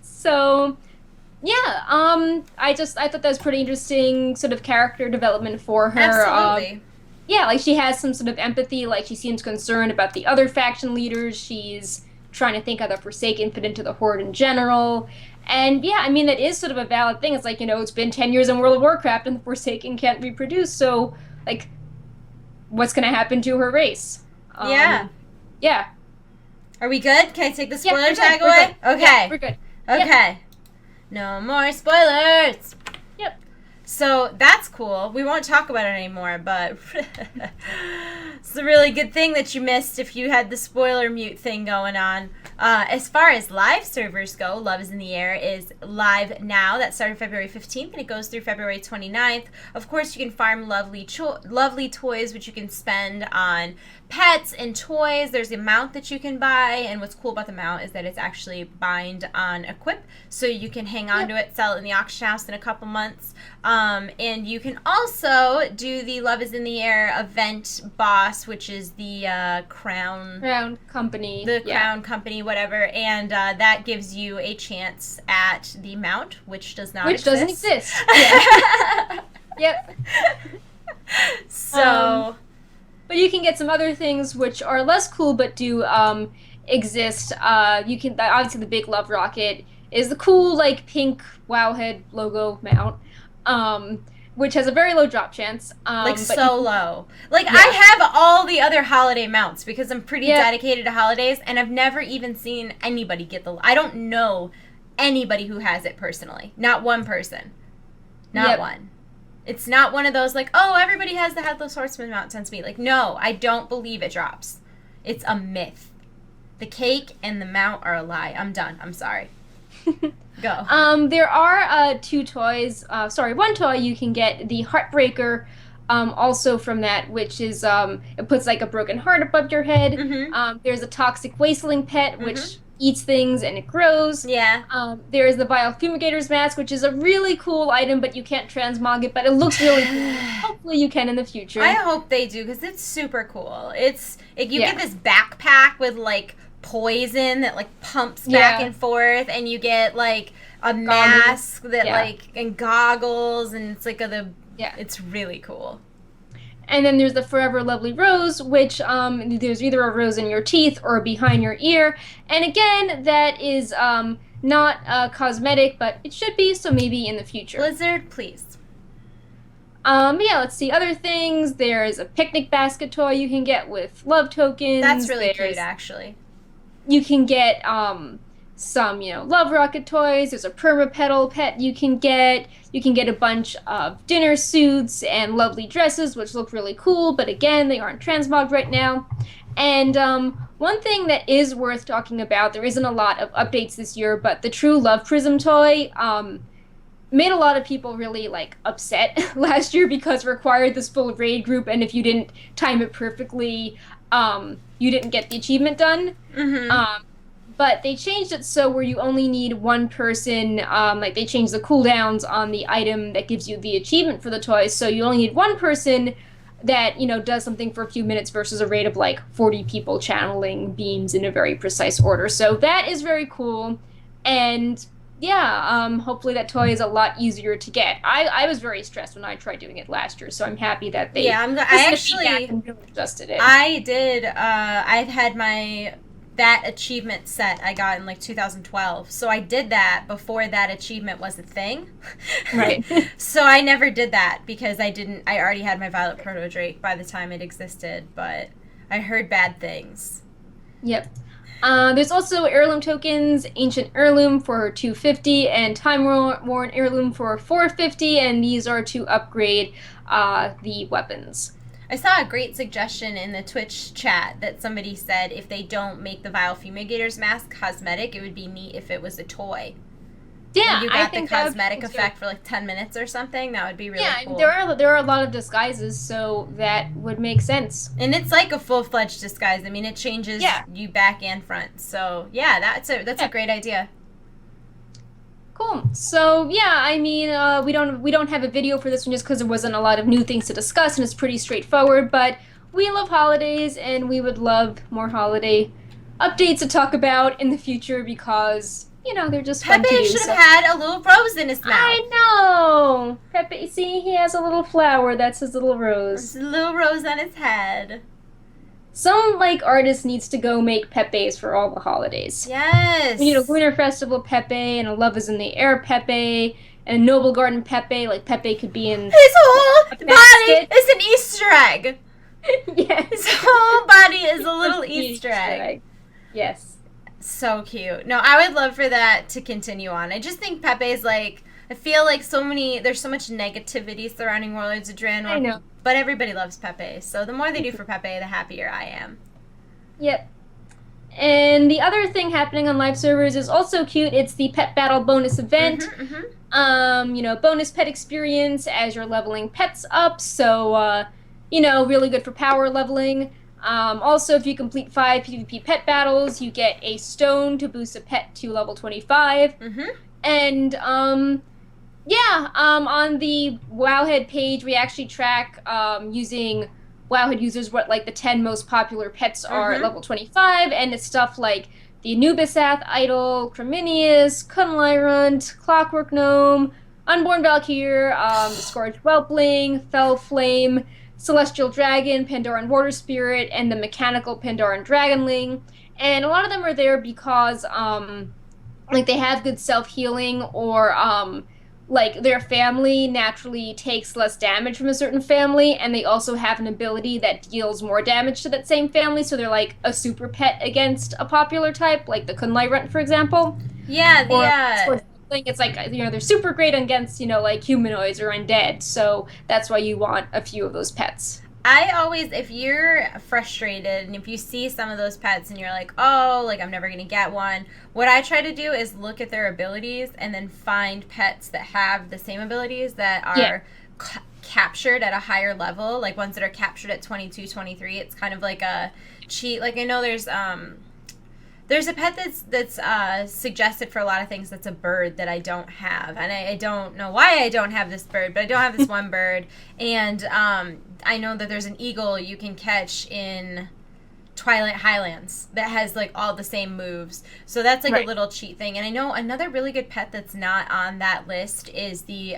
So, yeah, I thought that was pretty interesting sort of character development for her. Absolutely. Yeah, like she has some sort of empathy, like she seems concerned about the other faction leaders. She's trying to think how the Forsaken fit into the Horde in general. And yeah, I mean, that is sort of a valid thing. It's like, it's been 10 years in World of Warcraft and the Forsaken can't reproduce, so, like, what's going to happen to her race? Yeah. Yeah. Are we good? Can I take the spoiler Yeah, tag we're away? good. Okay. Yeah, we're good. Okay. Yep. No more spoilers. Yep. So that's cool. We won't talk about it anymore, but it's a really good thing that you missed if you had the spoiler mute thing going on. As far as live servers go, Love is in the Air is live now. That started February 15th and it goes through February 29th. Of course, you can farm lovely toys, which you can spend on pets and toys. There's a mount that you can buy, and what's cool about the mount is that it's actually bind on equip, so you can hang on to it, sell it in the auction house in a couple months. And you can also do the Love is in the Air event boss, which is the Crown Company. The Crown Company, whatever, and that gives you a chance at the mount, which does not exist. Doesn't exist. Yeah. Yep. So... but you can get some other things which are less cool but do exist. You can obviously the big love rocket is the cool like pink Wowhead logo mount, which has a very low drop chance. So low. Like yeah. I have all the other holiday mounts because I'm pretty dedicated to holidays, and I've never even seen anybody get I don't know anybody who has it personally. Not one person. Not one. It's not one of those like, oh, everybody has the Headless Horseman mount since me. Like, no, I don't believe it drops. It's a myth. The cake and the mount are a lie. I'm done. I'm sorry. Go. There are two toys. One toy you can get, the Heartbreaker, also from that, which is, it puts like a broken heart above your head. Mm-hmm. There's a Toxic Wasteling Pet, which eats things and it grows. Yeah. There is the Vile Fumigator's Mask, which is a really cool item, but you can't transmog it, but it looks really cool. Hopefully you can in the future. I hope they do, because it's super cool. You get this backpack with, like, poison that, like, pumps back and forth, and you get, like, a mask that, like, and goggles, and it's, like, it's really cool. And then there's the Forever Lovely Rose, which there's either a rose in your teeth or behind your ear. And again, that is not cosmetic, but it should be, so maybe in the future. Blizzard, please. Let's see. Other things. There's a picnic basket toy you can get with love tokens. That's really cute, actually. You can get some, Love Rocket toys. There's a Permapetal pet you can get. You can get a bunch of dinner suits and lovely dresses, which look really cool, but again, they aren't transmogged right now. And one thing that is worth talking about, there isn't a lot of updates this year, but the True Love Prism toy made a lot of people really, upset last year because it required this full raid group, and if you didn't time it perfectly, you didn't get the achievement done. Mm-hmm. But they changed it so where you only need one person, they changed the cooldowns on the item that gives you the achievement for the toy, so you only need one person that, does something for a few minutes versus a raid of, 40 people channeling beams in a very precise order. So that is very cool, and hopefully that toy is a lot easier to get. I was very stressed when I tried doing it last year, so I'm happy that they I actually adjusted it. I did, I've had that achievement set I got in 2012. So I did that before that achievement was a thing. Right. So I never did that because I already had my Violet Proto Drake by the time it existed, but I heard bad things. Yep. There's also heirloom tokens, Ancient Heirloom for 250 and Time Worn Heirloom for 450, and these are to upgrade the weapons. I saw a great suggestion in the Twitch chat that somebody said if they don't make the Vile Fumigator's Mask cosmetic, it would be neat if it was a toy. Yeah, you got the cosmetic effect for 10 minutes or something. That would be really cool. Yeah, there are a lot of disguises, so that would make sense. And it's like a full-fledged disguise. I mean, it changes you back and front. So yeah, that's a great idea. Cool. So we don't have a video for this one just because there wasn't a lot of new things to discuss, and it's pretty straightforward. But we love holidays, and we would love more holiday updates to talk about in the future because, they're just fun to do. Pepe should have had a little rose in his mouth. I know! Pepe, see, he has a little flower. That's his little rose. There's a little rose on his head. Some, artist needs to go make Pepes for all the holidays. Yes! We need a Lunar Festival Pepe, and a Love is in the Air Pepe, and a Noble Garden Pepe. Pepe could be in... His whole body is an Easter egg! Yes. His whole body is a little Easter egg. Yes. So cute. No, I would love for that to continue on. I just think Pepe's I feel like there's so much negativity surrounding Warlords of Draenor. I know. But everybody loves Pepe, so the more they do for Pepe, the happier I am. Yep. And the other thing happening on live servers is also cute. It's the Pet Battle bonus event. Bonus pet experience as you're leveling pets up, so, really good for power leveling. Also, if you complete 5 PvP pet battles, you get a stone to boost a pet to level 25. And, on the Wowhead page, we actually track using Wowhead users what the 10 most popular pets are at level 25, and it's stuff like the Anubisath Idol, Creminius, Kunlairunt, Clockwork Gnome, Unborn Valkyr, the Scourge Whelpling, Fell Flame, Celestial Dragon, Pandoran Water Spirit, and the Mechanical Pandoran Dragonling. And a lot of them are there because they have good self-healing, or their family naturally takes less damage from a certain family, and they also have an ability that deals more damage to that same family, so they're a super pet against a popular type, like the Kunlairunt, for example. Yeah, It's they're super great against, humanoids or undead, so that's why you want a few of those pets. I always, if you're frustrated and if you see some of those pets and you're I'm never going to get one, what I try to do is look at their abilities and then find pets that have the same abilities that are captured at a higher level, ones that are captured at 22, 23. It's kind of like a cheat. I know there's a pet that's suggested for a lot of things that's a bird that I don't have. And I don't know why I don't have this bird, but I don't have this one bird. And I know that there's an eagle you can catch in Twilight Highlands that has all the same moves. So that's a little cheat thing. And I know another really good pet that's not on that list is the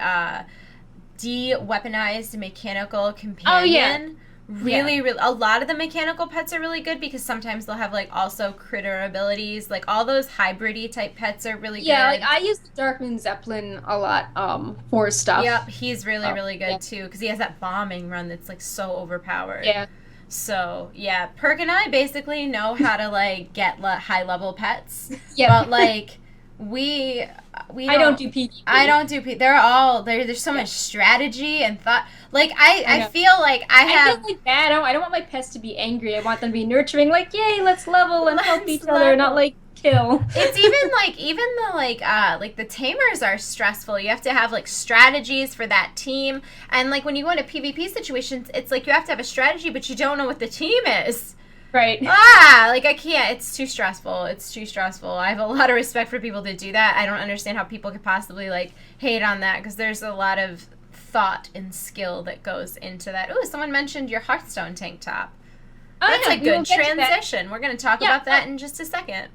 de-weaponized mechanical companion. Oh, yeah. Really, a lot of the mechanical pets are really good because sometimes they'll have also critter abilities. All those hybrid-y type pets are really good. Yeah, I use the Darkmoon Zeppelin a lot for stuff. Yep, he's really good too because he has that bombing run that's so overpowered. Yeah. So, yeah, Perk and I basically know how to get high-level pets. Yeah. But we I don't do PvP. I don't do PvP. There's so much strategy and thought. I feel like I feel bad. I don't want my pets to be angry. I want them to be nurturing. Yay, let's level and help each other, not kill. It's even the tamers are stressful. You have to have strategies for that team, and when you go into PvP situations, it's you have to have a strategy, but you don't know what the team is. Right. I can't. It's too stressful. I have a lot of respect for people that do that. I don't understand how people could possibly, hate on that, because there's a lot of thought and skill that goes into that. Ooh, someone mentioned your Hearthstone tank top. That's a good transition. We're going to talk about that in just a second.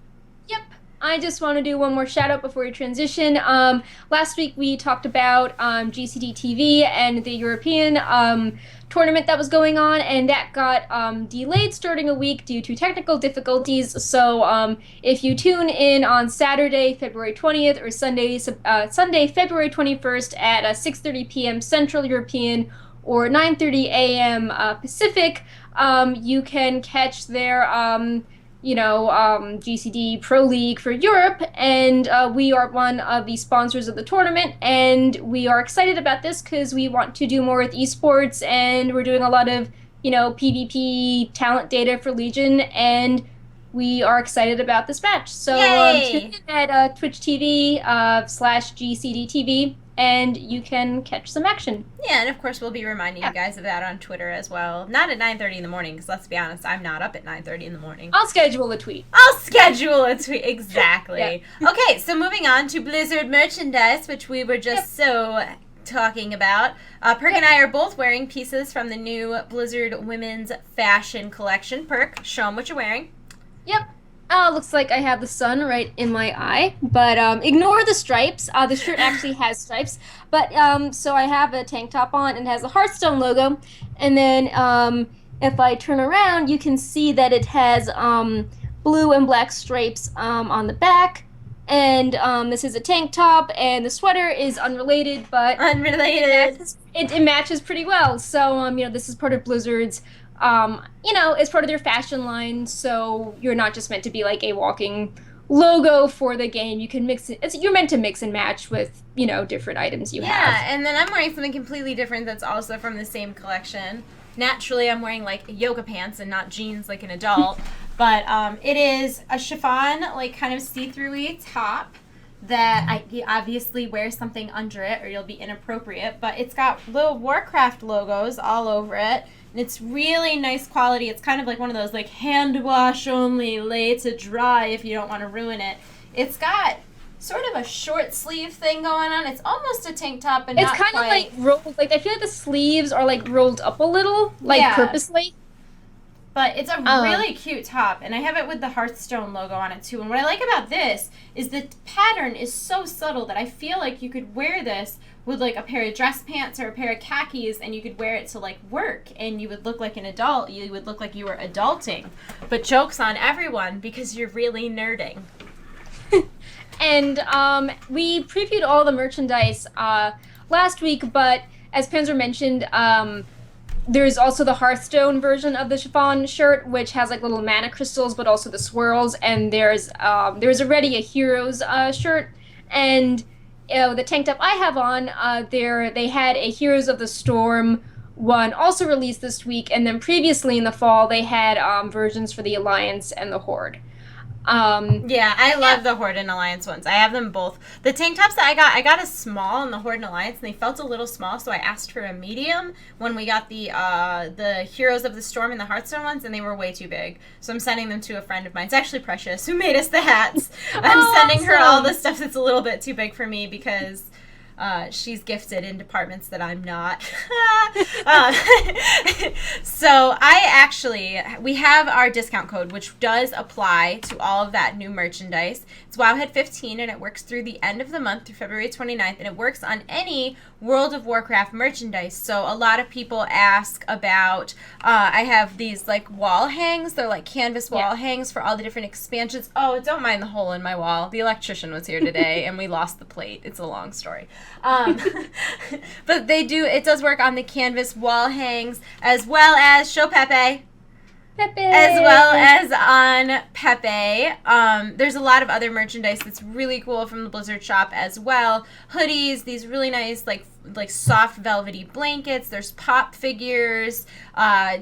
Yep. I just want to do one more shout out before we transition. Last week we talked about GCD TV and the European tournament that was going on, and that got delayed starting a week due to technical difficulties. So if you tune in on Saturday, February 20th, or Sunday, February 21st at 6:30 p.m. Central European or 9:30 a.m. Pacific, you can catch their GCD Pro League for Europe, and we are one of the sponsors of the tournament, and we are excited about this because we want to do more with esports, and we're doing a lot of, PvP talent data for Legion, and we are excited about this match. So tune in at Twitch TV /GCD TV, and you can catch some action. Yeah, and of course we'll be reminding you guys of that on Twitter as well. Not at 9:30 in the morning, because let's be honest, I'm not up at 9:30 in the morning. I'll schedule a tweet. Exactly. Yeah. Okay, so moving on to Blizzard merchandise, which we were just so talking about. Perk and I are both wearing pieces from the new Blizzard Women's Fashion Collection. Perk, show them what you're wearing. Yep. Looks like I have the sun right in my eye, but ignore the stripes. The shirt actually has stripes, but so I have a tank top on and it has a Hearthstone logo, and then if I turn around, you can see that it has blue and black stripes on the back, and this is a tank top, and the sweater is unrelated, but it matches pretty well. So this is part of Blizzard's. It's part of their fashion line, so you're not just meant to be like a walking logo for the game. You can mix it. You're meant to mix and match with, different items you have. Yeah, and then I'm wearing something completely different that's also from the same collection. Naturally, I'm wearing, like, yoga pants and not jeans like an adult, but it is a chiffon, like, kind of see-through-y top that you obviously wear something under it or you'll be inappropriate, but it's got little Warcraft logos all over it. And it's really nice quality. It's kind of like one of those, like, hand wash only, lay to dry if you don't want to ruin it. It's got sort of a short sleeve thing going on. It's almost a tank top, but not quite. It's kind of like rolled, like, I feel like the sleeves are, like, rolled up a little, like, purposely. But it's a really cute top, and I have it with the Hearthstone logo on it, too. And what I like about this is the pattern is so subtle that I feel like you could wear this with, like, a pair of dress pants or a pair of khakis, and you could wear it to, like, work, and you would look like an adult. You would look like you were adulting. But joke's on everyone, because you're really nerding. And we previewed all the merchandise last week, but as Panzer mentioned, there's also the Hearthstone version of the chiffon shirt, which has like little mana crystals, but also the swirls. And there's already a Heroes shirt, and the tank top I have on, they had a Heroes of the Storm one also released this week, and then previously in the fall they had versions for the Alliance and the Horde. I love the Horde and Alliance ones. I have them both. The tank tops that I got a small in the Horde and Alliance, and they felt a little small, so I asked for a medium when we got the Heroes of the Storm and the Hearthstone ones, and they were way too big. So I'm sending them to a friend of mine. It's actually Precious, who made us the hats. I'm sending her all the stuff that's a little bit too big for me because she's gifted in departments that I'm not. So we have our discount code, which does apply to all of that new merchandise. It's Wowhead15, and it works through the end of the month, through February 29th, and it works on any World of Warcraft merchandise. So a lot of people ask about, I have these like wall hangs. They're like canvas wall hangs for all the different expansions. Oh, don't mind the hole in my wall. The electrician was here today and we lost the plate. It's a long story. But it does work on the canvas wall hangs as well as show Pepe. As well as on Pepe. There's a lot of other merchandise that's really cool from the Blizzard shop as well. Hoodies, these really nice like soft velvety blankets. There's pop figures,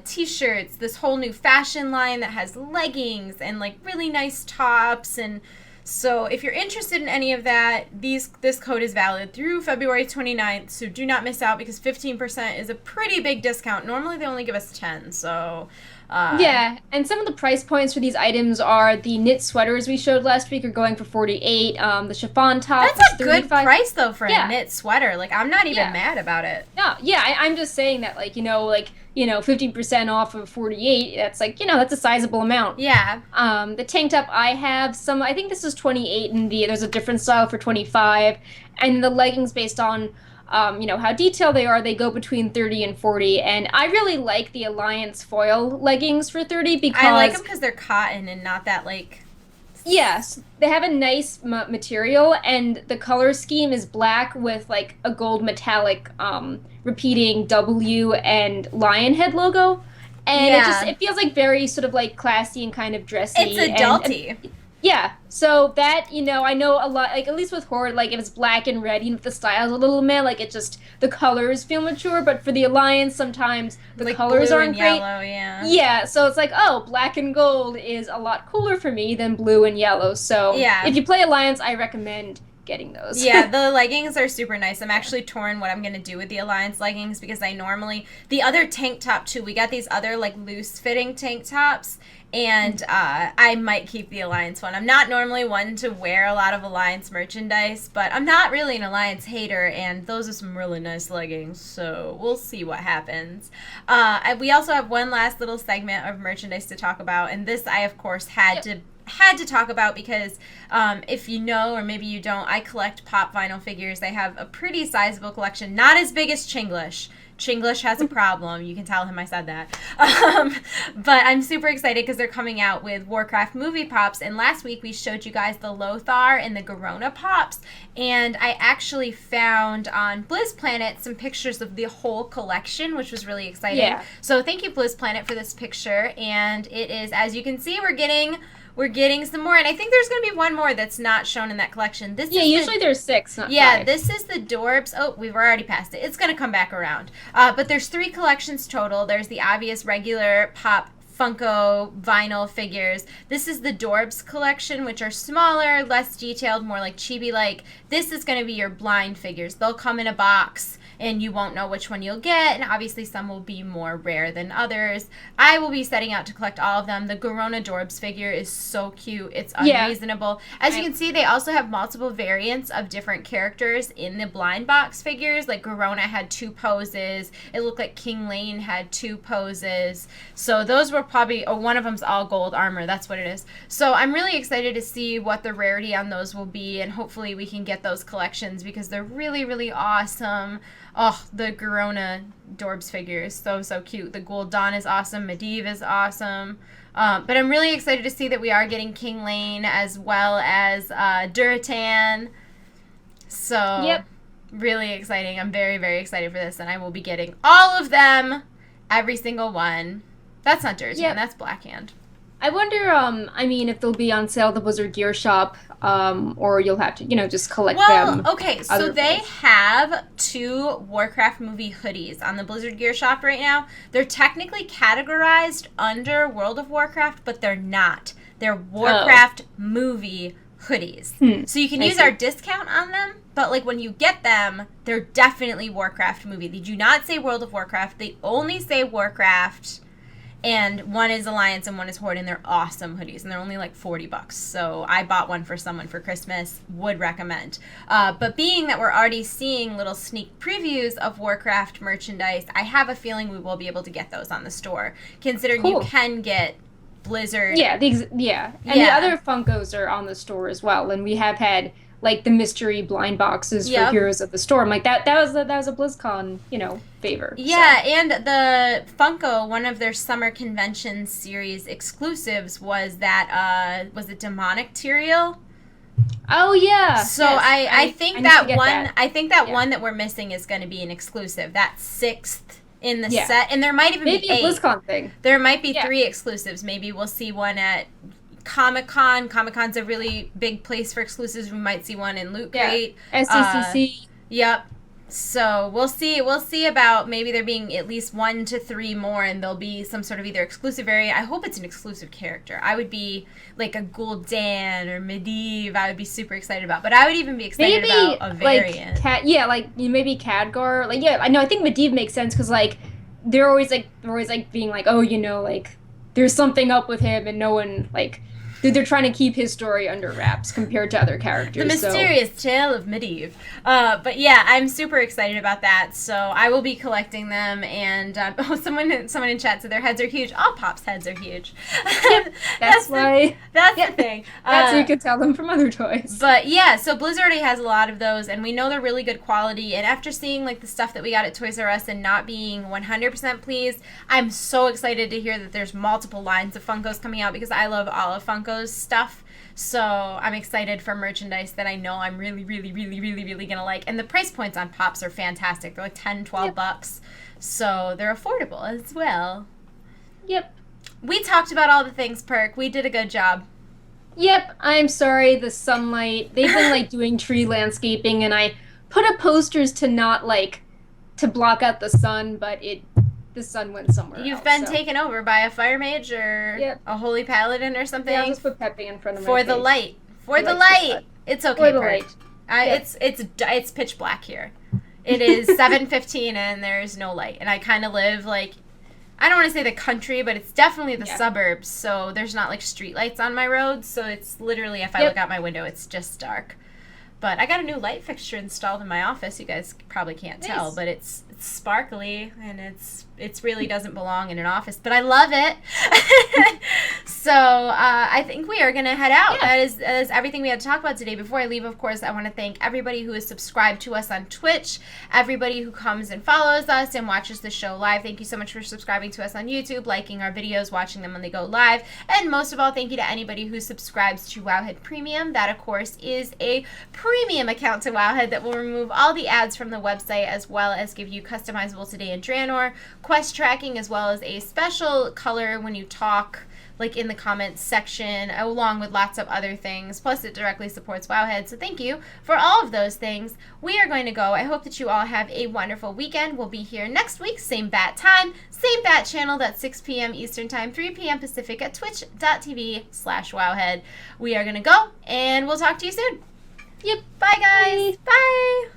t-shirts, this whole new fashion line that has leggings and like really nice tops. And so if you're interested in any of that, this code is valid through February 29th, so do not miss out because 15% is a pretty big discount. Normally they only give us 10, so and some of the price points for these items are the knit sweaters we showed last week are going for $48. The chiffon top. That's a good price though for a knit sweater. Like I'm not even mad about it. No, I'm just saying that 15% off of $48. That's that's a sizable amount. Yeah. The tank top I have I think this is $28, and there's a different style for $25, and the leggings based on how detailed they are, they go between $30 and $40, and I really like the Alliance foil leggings for $30 because I like them because they're cotton and not that Yes, they have a nice material, and the color scheme is black with like a gold metallic repeating W and lion head logo, and it feels like very sort of like classy and kind of dressy. It's adulty. So that, I know a lot, like, at least with Horde, like, if it's black and red, even if the style's a little meh, like, the colors feel mature, but for the Alliance, sometimes the colors aren't great. Yellow, yeah, so it's like, black and gold is a lot cooler for me than blue and yellow, so if you play Alliance, I recommend getting those. Yeah, the leggings are super nice. I'm actually torn what I'm going to do with the Alliance leggings because the other tank top, too, we got these other, like, loose-fitting tank tops, And I might keep the Alliance one. I'm not normally one to wear a lot of Alliance merchandise, but I'm not really an Alliance hater, and those are some really nice leggings, so we'll see what happens. We also have one last little segment of merchandise to talk about, and this I, of course, had to talk about because if you know, or maybe you don't, I collect pop vinyl figures. I have a pretty sizable collection, not as big as Chinglish. Chinglish has a problem. You can tell him I said that. But I'm super excited because they're coming out with Warcraft movie pops. And last week we showed you guys the Lothar and the Garona pops. And I actually found on Blizz Planet some pictures of the whole collection, which was really exciting. Yeah. So thank you, Blizz Planet, for this picture. And it is, as you can see, we're getting some more, and I think there's going to be one more that's not shown in that collection. Usually there's 6, not 5. This is the Dorbs. Oh, we've already passed it. It's going to come back around. But there's 3 collections total. There's the obvious regular pop Funko vinyl figures. This is the Dorbs collection, which are smaller, less detailed, more like chibi-like. This is going to be your blind figures. They'll come in a box, and you won't know which one you'll get, and obviously some will be more rare than others. I will be setting out to collect all of them. The Garona Dorbs figure is so cute. It's unreasonable. As you can see, they also have multiple variants of different characters in the blind box figures. Like Garona had 2 poses. It looked like King Lane had 2 poses. So those were probably, one of them's all gold armor. That's what it is. So I'm really excited to see what the rarity on those will be, and hopefully we can get those collections because they're really, really awesome. Oh, the Garona Dorbs figure is so cute. The Gul'dan is awesome. Medivh is awesome. But I'm really excited to see that we are getting King Lane as well as Duratan. So, really exciting. I'm very, very excited for this, and I will be getting all of them, every single one. That's not Duratan, that's Blackhand. I wonder, if they'll be on sale at the Blizzard Gear Shop, or you'll have to, just collect them. Well, okay, so they have 2 Warcraft movie hoodies on the Blizzard Gear Shop right now. They're technically categorized under World of Warcraft, but they're not. They're Warcraft movie hoodies. So you can use our discount on them, but like when you get them, they're definitely Warcraft movie. They do not say World of Warcraft. They only say Warcraft. And one is Alliance and one is Horde, and they're awesome hoodies, and they're only like $40. So I bought one for someone for Christmas. Would recommend. But being that we're already seeing little sneak previews of Warcraft merchandise, I have a feeling we will be able to get those on the store. Considering you can get Blizzard. And the other Funkos are on the store as well, and we have had like the mystery blind boxes for Heroes of the Storm. Like that was a BlizzCon, favor. Yeah, so. And the Funko, one of their summer convention series exclusives was that was it Demonic Tyrael? Oh yeah. So yes. I think that one that we're missing is going to be an exclusive. That 6th in the set, and there might even be 8. A BlizzCon thing. There might be 3 exclusives. Maybe we'll see one at Comic-Con. Comic-Con's a really big place for exclusives. We might see one in Loot Crate. SCCC. Yep. So we'll see about maybe there being at least 1 to 3 more, and there'll be some sort of either exclusive area. I hope it's an exclusive character. I would be like a Gul'dan or Medivh. I would be super excited about. But I would even be excited about a variant. Maybe Khadgar. I think Medivh makes sense because they're always being like, oh, there's something up with him, and no one they're trying to keep his story under wraps compared to other characters. The mysterious tale of Medivh. But yeah, I'm super excited about that. So I will be collecting them. And someone in chat said their heads are huge. All Pop's heads are huge. That's the thing. That's how you can tell them from other toys. But yeah, so Blizzard already has a lot of those, and we know they're really good quality. And after seeing the stuff that we got at Toys R Us and not being 100% pleased, I'm so excited to hear that there's multiple lines of Funkos coming out because I love all of Funko's stuff. So I'm excited for merchandise that I know I'm really, really, really, really, really going to like. And the price points on Pops are fantastic. They're like $10, $12. So they're affordable as well. Yep. We talked about all the things, Perk. We did a good job. Yep. I'm sorry. The sunlight. They've been doing tree landscaping, and I put up posters to not to block out the sun, but the sun went somewhere You've been taken over by a fire mage or a holy paladin or something. Yeah, I'll just put Pepe in front of for my the face. Light. For the light. It's okay, For the Perk. light. It's pitch black here. It is 7:15 and there's no light. And I kind of live I don't want to say the country, but it's definitely the Yeah. suburbs. So there's not like street lights on my road. So it's literally, if I Yep. look out my window, it's just dark. But I got a new light fixture installed in my office. You guys probably can't tell, Nice. but it's sparkly and it's really doesn't belong in an office, but I love it. So I think we are gonna head out. Yeah. That is everything we had to talk about today. Before I leave, of course, I want to thank everybody who is subscribed to us on Twitch, everybody who comes and follows us and watches the show live. Thank you so much for subscribing to us on YouTube, liking our videos, watching them when they go live, and most of all, thank you to anybody who subscribes to Wowhead Premium. That, of course, is a premium account to Wowhead that will remove all the ads from the website, as well as give you customizable Today in Draenor, quest tracking, as well as a special color when you talk, like in the comments section, along with lots of other things. Plus, it directly supports Wowhead. So thank you for all of those things. We are going to go. I hope that you all have a wonderful weekend. We'll be here next week, same bat time, same bat channel. That's 6 p.m. Eastern Time, 3 p.m. Pacific at twitch.tv/Wowhead. We are going to go, and we'll talk to you soon. Yep. Bye, guys. Bye.